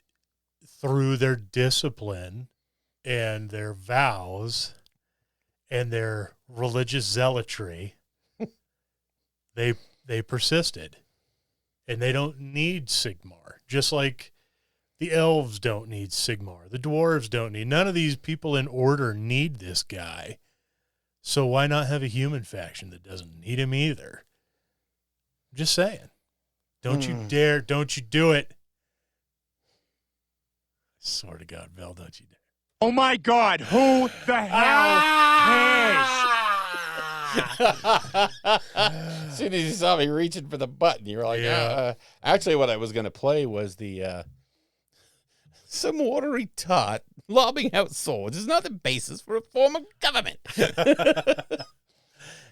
through their discipline and their vows and their religious zealotry, they persisted, and they don't need Sigmar, just like the elves don't need Sigmar. The dwarves don't need. None of these people in order need this guy. So why not have a human faction that doesn't need him either? I'm just saying. Don't you dare. Don't you do it. I swear to God, Val, don't you dare.
Oh, my God. Who the hell cares?
As soon as you saw me reaching for the button, you were like, actually, what I was going to play was the some watery tot lobbing out swords is not the basis for a form of government.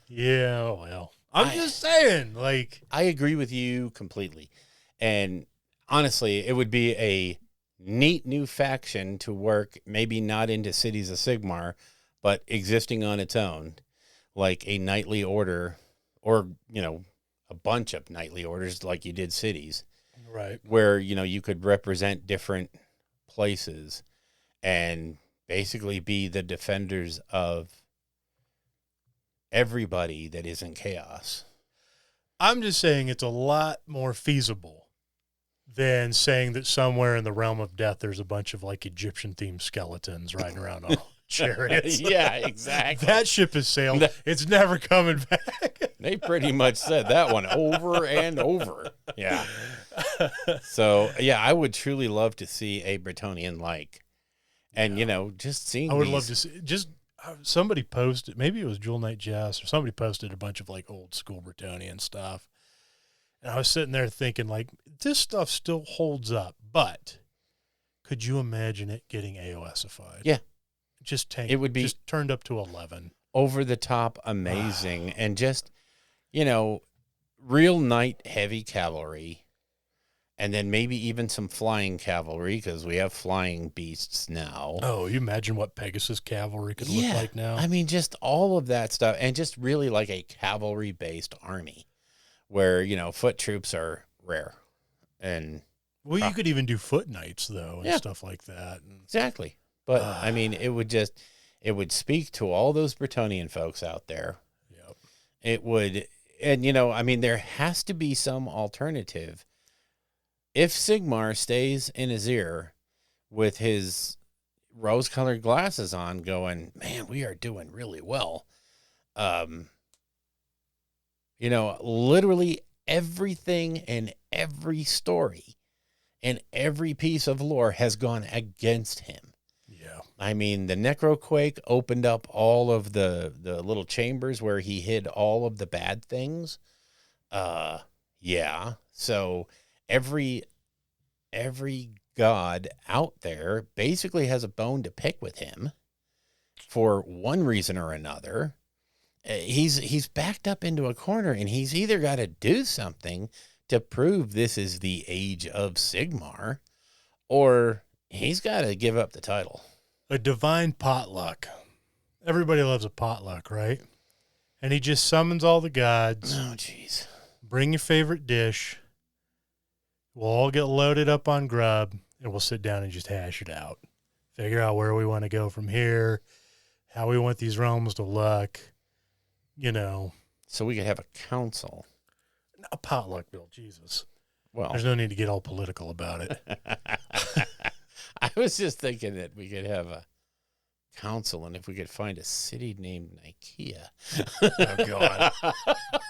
Yeah, well, I'm just saying, like,
I agree with you completely. And honestly, it would be a neat new faction to work, maybe not into Cities of Sigmar, but existing on its own, like a nightly order or, a bunch of nightly orders like you did Cities.
right.
Where, you could represent different places and basically be the defenders of everybody that is in chaos.
I'm just saying it's a lot more feasible than saying that somewhere in the realm of death there's a bunch of like Egyptian-themed skeletons riding around on chariots.
Yeah, exactly.
That ship has sailed. It's never coming back.
They pretty much said that one over and over. Yeah. So, yeah, I would truly love to see a Bretonnian like. And, just seeing
I would love to see, somebody posted, maybe it was Jewel Knight Jess, or somebody posted a bunch of like old school Bretonnian stuff. And I was sitting there thinking, like, this stuff still holds up, but could you imagine it getting AOSified?
Yeah.
It would be just turned up to 11.
Over the top, amazing, and just, real knight heavy cavalry, and then maybe even some flying cavalry, because we have flying beasts now.
Oh, you imagine what Pegasus cavalry could look like now?
I mean, just all of that stuff, and just really like a cavalry-based army, where, foot troops are rare. And
well, you could even do foot knights, though, and stuff like that.
Exactly. But, I mean, it would speak to all those Bretonnian folks out there.
Yep.
It would, and, I mean, there has to be some alternative. If Sigmar stays in his ear with his rose-colored glasses on going, man, we are doing really well. Literally everything and every story and every piece of lore has gone against him.
Yeah.
I mean, the Necroquake opened up all of the little chambers where he hid all of the bad things. Yeah. So every god out there basically has a bone to pick with him for one reason or another. He's backed up into a corner, and he's either got to do something to prove this is the age of Sigmar, or he's got to give up the title.
A divine potluck. Everybody loves a potluck, right? And he just summons all the gods.
Oh, jeez.
Bring your favorite dish. We'll all get loaded up on grub, and we'll sit down and just hash it out. Figure out where we want to go from here, how we want these realms to look,
So we could have a council.
A potluck, Bill, Jesus.
Well,
there's no need to get all political about it.
I was just thinking that we could have a council, and if we could find a city named Nikea.
Oh, God.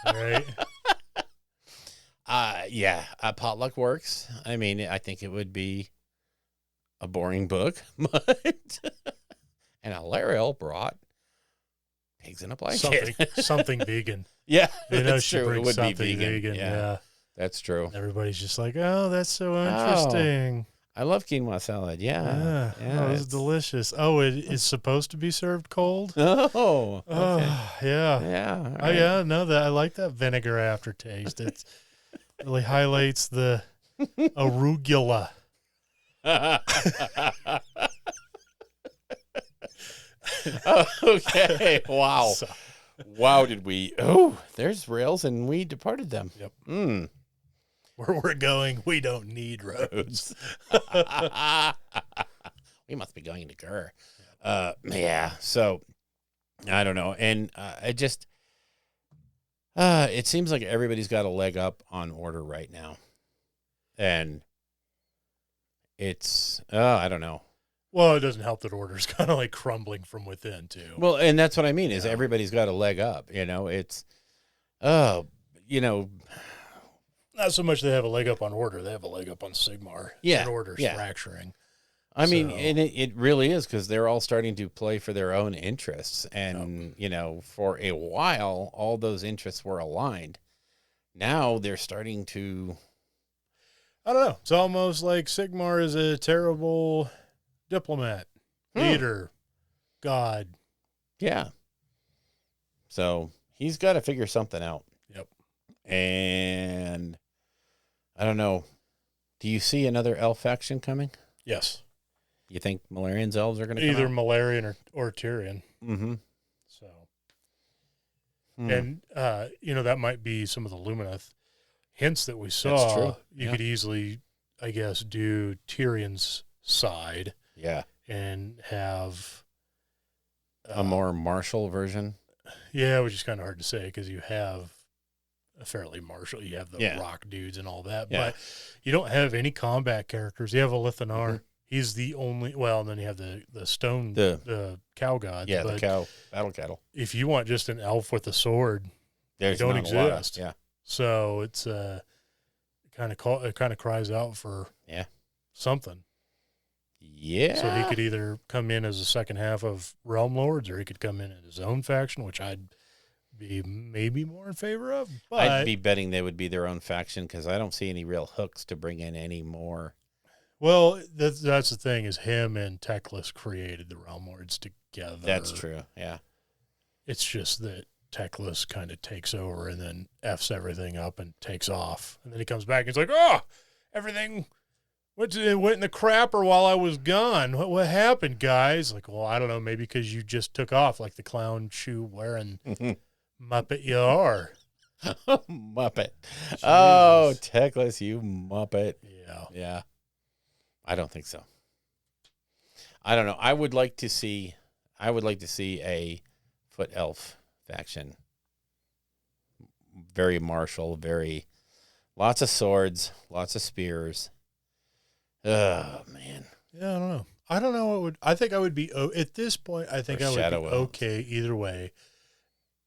Right?
Potluck works. I mean, I think it would be a boring book, but and Alariel brought pigs in a blanket.
Something vegan.
Yeah,
she
true. It
brings
would be
something vegan. Yeah,
that's true.
Everybody's just like, oh, that's so interesting.
I love quinoa salad. Yeah.
Oh, it's delicious. Oh, it is supposed to be served cold?
Oh, okay.
Oh, yeah.
Yeah. Right.
Oh, yeah. No, I like that vinegar aftertaste. It really highlights the arugula.
Okay. Wow. Wow, did we? Oh, there's rails, and we departed them.
Yep. Where we're going, we don't need roads.
We must be going to Gur. So I don't know. And it seems like everybody's got a leg up on Order right now. And it's, I don't know.
Well, it doesn't help that Order's kind of like crumbling from within, too.
Well, and that's what I mean, is everybody's got a leg up. It's,
not so much they have a leg up on Order, they have a leg up on Sigmar.
Yeah.
And Order's fracturing.
I mean, and it really is, because they're all starting to play for their own interests. And, for a while, all those interests were aligned. Now they're starting to...
I don't know. It's almost like Sigmar is a terrible diplomat, leader, god.
Yeah. So he's got to figure something out.
Yep.
And I don't know. Do you see another elf faction coming?
Yes.
You think Malarian's elves are going to come
Either
out?
Malarian or Tyrion.
Mm-hmm.
So, and, that might be some of the Luminous hints that we saw.
That's true.
You could easily, I guess, do Tyrion's side.
Yeah.
And have
A more martial version.
Yeah, which is kind of hard to say because you have a fairly martial. You have the rock dudes and all that, but you don't have any combat characters. You have a Lithanar. Mm-hmm. He's the only. Well, and then you have the stone, the cow gods.
Yeah, the battle cattle.
If you want just an elf with a sword,
they
don't exist.
Yeah.
So it's it kind of cries out for something.
Yeah.
So he could either come in as a second half of Realm Lords, or he could come in his own faction, which I'd be maybe more in favor of. But
I'd be betting they would be their own faction because I don't see any real hooks to bring in any more.
Well, that's the thing is him and Teclis created the Realm Lords together.
That's true. Yeah.
It's just that Teclis kind of takes over and then F's everything up and takes off, and then he comes back and he's like, "Oh, everything." Went in the crapper while I was gone. What happened, guys? Like, well, I don't know. Maybe because you just took off like the clown shoe wearing Muppet you are.
Muppet. Jesus. Oh, Teclis, you Muppet.
Yeah.
Yeah. I don't think so. I don't know. I would like to see a foot elf faction. Very martial, lots of swords, lots of spears. Oh, man.
Yeah, I don't know. I think I would be, at this point, I think I would be okay either way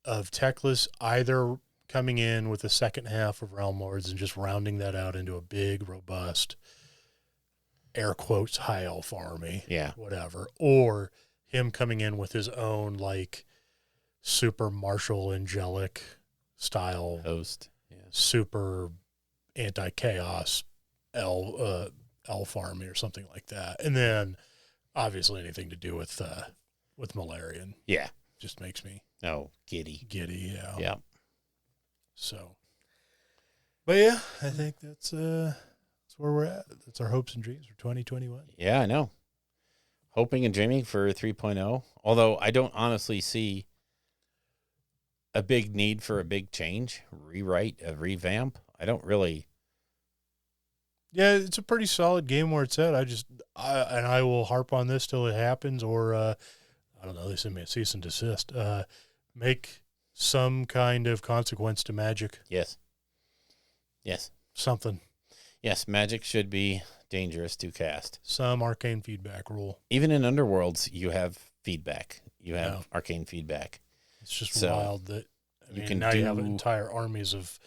of Teclis either coming in with the second half of Realm Lords and just rounding that out into a big, robust, air quotes, high elf army.
Yeah.
Whatever. Or him coming in with his own, like, super martial, angelic style.
Host. Yeah.
Super anti-chaos elf army or something like that. And then obviously anything to do with Malarian.
Yeah.
Just makes me
giddy.
Yeah.
Yeah.
So, but yeah, I think that's where we're at. That's our hopes and dreams for 2021.
Yeah, I know. Hoping and dreaming for 3.0. Although I don't honestly see a big need for a big change, rewrite, a revamp. I don't really.
Yeah, it's a pretty solid game where it's at. I will harp on this till it happens, or I don't know. They send me a cease and desist. Make some kind of consequence to magic.
Yes.
Something.
Yes, magic should be dangerous to cast.
Some arcane feedback rule.
Even in Underworlds, you have feedback. You have arcane feedback.
It's just wild that you have entire armies of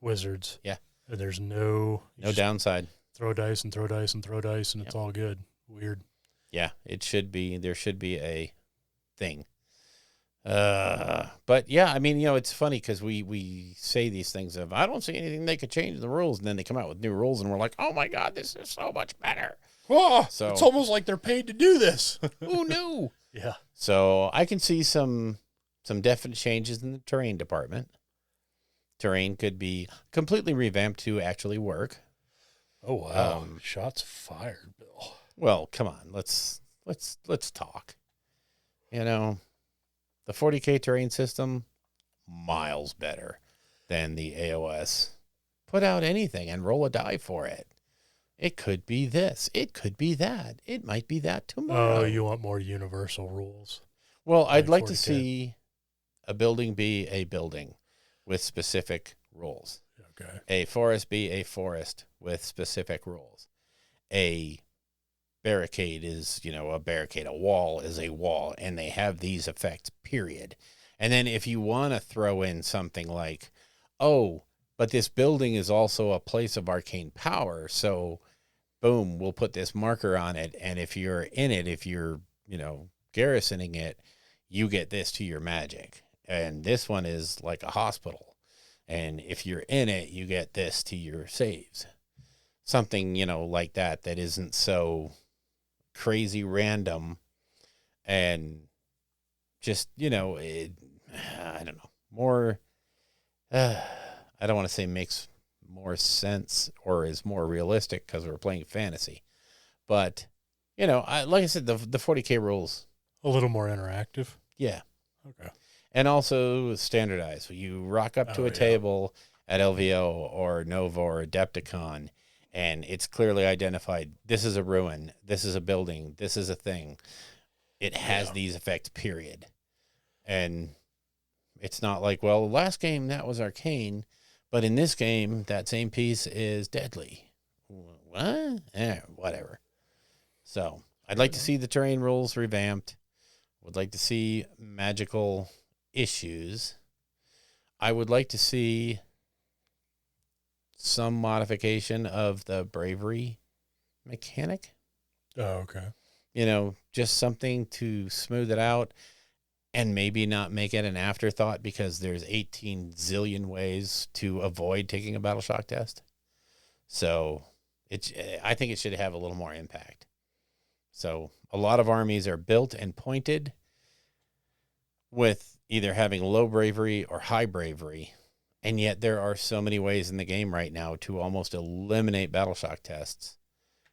wizards.
Yeah.
And there's no
downside.
Throw dice and throw dice and throw dice, and it's all good. Weird.
Yeah, there should be a thing. But yeah, I mean, it's funny because we say these things of, I don't see anything they could change in the rules, and then they come out with new rules, and we're like, oh my God, this is so much better.
Oh, so it's almost like they're paid to do this.
Who knew?
Yeah.
So I can see some definite changes in the terrain department. Terrain could be completely revamped to actually work.
Oh wow! Shots fired, Bill.
Well, come on, let's talk. The 40K terrain system, miles better than the AOS. Put out anything and roll a die for it. It could be this. It could be that. It might be that tomorrow.
Oh, you want more universal rules?
Well, I'd like to see a building be a building with specific rules.
Okay.
A forest be a forest with specific rules. A barricade is, a barricade. A wall is a wall, and they have these effects, period. And then if you want to throw in something like, but this building is also a place of arcane power, so boom, we'll put this marker on it, and if you're in it, if you're, garrisoning it, you get this to your magic. And this one is like a hospital. And if you're in it, you get this to your saves. Something, like that isn't so crazy random and just, I don't know, more, I I don't want to say makes more sense or is more realistic because we're playing fantasy. But, like I said, the 40K rules.
A little more interactive.
Yeah.
Okay.
And also standardized. You rock up to a table at LVO or Nova or Adepticon, and it's clearly identified. This is a ruin. This is a building. This is a thing. It has these effects, period. And it's not like, well, the last game, that was arcane, but in this game, that same piece is deadly. What? Whatever. So I'd like to see the terrain rules revamped. Would like to see magical issues. I would like to see some modification of the bravery mechanic.
Oh, okay.
Just something to smooth it out and maybe not make it an afterthought because there's 18 zillion ways to avoid taking a battle shock test. So I think it should have a little more impact. So a lot of armies are built and pointed with either having low bravery or high bravery. And yet there are so many ways in the game right now to almost eliminate battle shock tests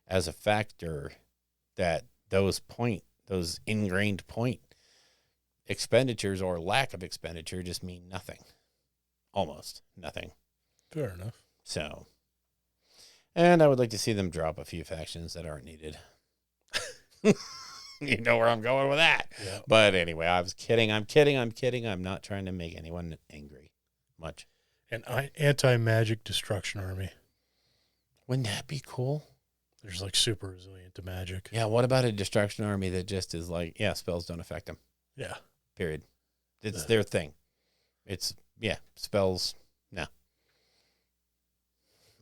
as a factor that those ingrained point expenditures or lack of expenditure just mean nothing. Almost nothing.
Fair enough.
So, and I would like to see them drop a few factions that aren't needed. You know where I'm going with that. Yeah. But anyway, I was kidding. I'm not trying to make anyone angry much.
An anti-magic destruction army.
Wouldn't that be cool?
There's like super resilient to magic.
Yeah, what about a destruction army that just is like, spells don't affect them?
Yeah.
Period. It's their thing. It's, spells, no.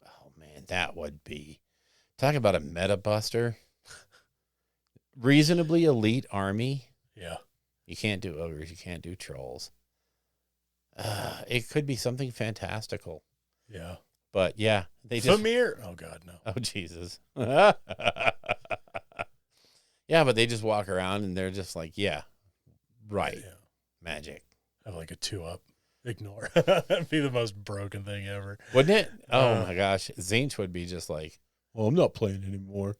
Oh, man, that would be... Talk about a meta buster. Reasonably elite army.
Yeah.
You can't do ogres. You can't do trolls. It could be something fantastical.
Yeah.
But, they just...
Famir! Oh, God, no.
Oh, Jesus. Yeah, but they just walk around and they're just like, right. Yeah. Magic.
Have like a 2-up. Ignore. That'd be the most broken thing ever.
Wouldn't it? Oh, my gosh. Zinch would be just like, well, I'm not playing anymore.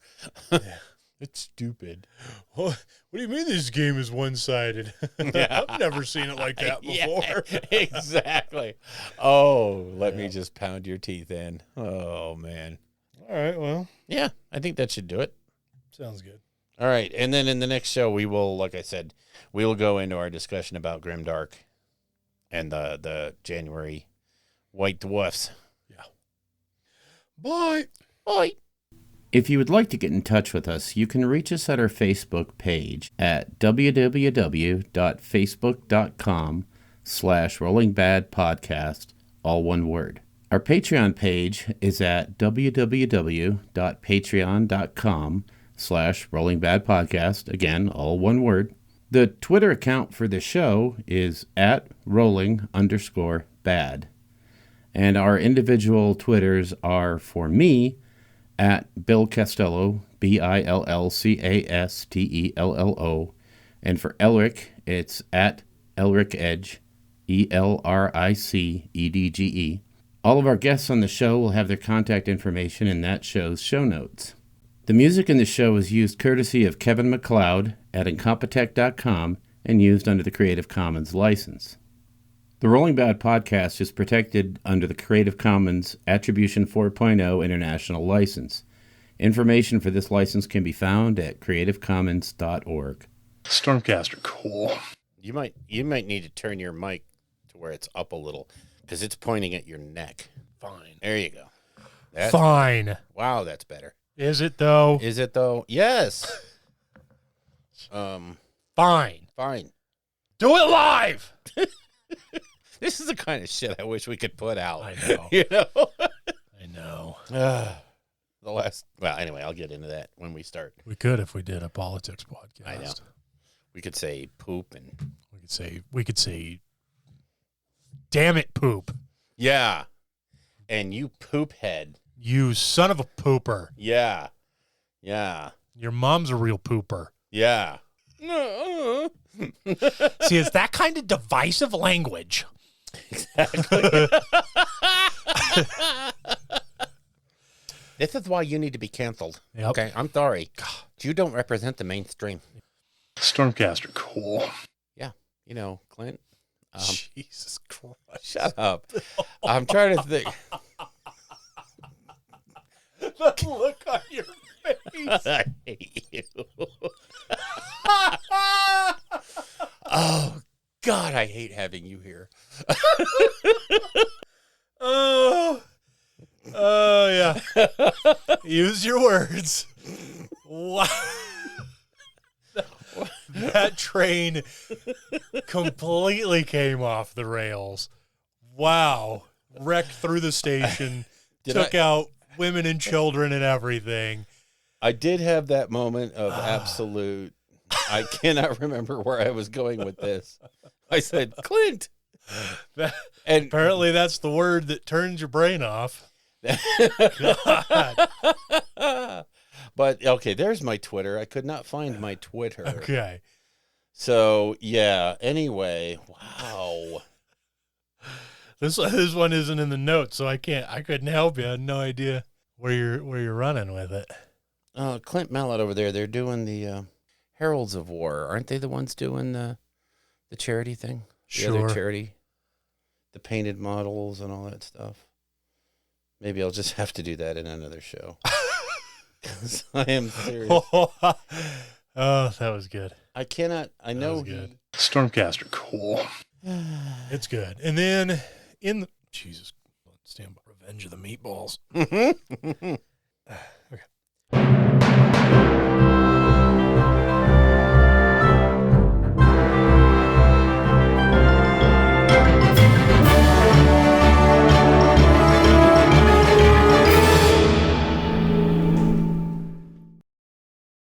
Yeah. It's stupid.
What do you mean this game is one-sided?
Yeah.
I've never seen it like that before.
Yeah, exactly. Oh, let me just pound your teeth in. Oh, man.
All right, well.
Yeah, I think that should do it.
Sounds good.
All right, and then in the next show, we will, like I said, we will go into our discussion about Grimdark and the January White Dwarfs.
Yeah. Bye.
Bye. If you would like to get in touch with us, you can reach us at our Facebook page at www.facebook.com/rollingbadpodcast, all one word. Our Patreon page is at www.patreon.com/rollingbadpodcast, again, all one word. The Twitter account for the show is at rolling_bad. And our individual Twitters are, for me, at Bill Castello, BILLCASTELLO. And for Elric, it's at Elric Edge, ELRICEDGE. All of our guests on the show will have their contact information in that show's show notes. The music in the show is used courtesy of Kevin MacLeod at Incompetech.com and used under the Creative Commons license. The Rolling Bad podcast is protected under the Creative Commons Attribution 4.0 International License. Information for this license can be found at creativecommons.org.
Stormcaster, cool.
You might need to turn your mic to where it's up a little because it's pointing at your neck.
Fine.
There you go.
Fine.
Wow, that's better.
Is it though?
Is it though? Yes.
Fine.
Fine.
Do it live.
This is the kind of shit I wish we could put out.
I know.
You know?
I know.
Anyway, I'll get into that when we start.
We could if we did a politics podcast.
I know. We could say poop and
we could say damn it, poop.
Yeah. And you poop head.
You son of a pooper.
Yeah. Yeah.
Your mom's a real pooper.
Yeah.
See, it's that kind of divisive language.
Exactly. This is why you need to be canceled.
Yep.
Okay, I'm sorry. You don't represent the mainstream.
Stormcaster, cool.
Yeah, you know, Clint.
Jesus Christ.
Shut up. I'm trying to think.
The look on your face.
I hate you. Oh, God, I hate having you here.
Oh, yeah. Use your words. Wow. That train completely came off the rails. Wow. Wrecked through the station. Took out women and children and everything.
I did have that moment of absolute, I cannot remember where I was going with this. I said, Clint.
And apparently that's the word that turns your brain off. God.
But, okay, there's my Twitter. I could not find my Twitter.
Okay.
So, yeah, anyway, wow.
This one isn't in the notes, so I couldn't help you. I had no idea where you're running with it.
Clint Mallet over there, they're doing the Heralds of War. Aren't they the ones doing the charity thing? The other charity? The painted models and all that stuff. Maybe I'll just have to do that in another show. Because I am serious.
Oh, that was good.
I know
good. Stormcaster, cool. It's good. And then Jesus, stand by. Revenge of the Meatballs.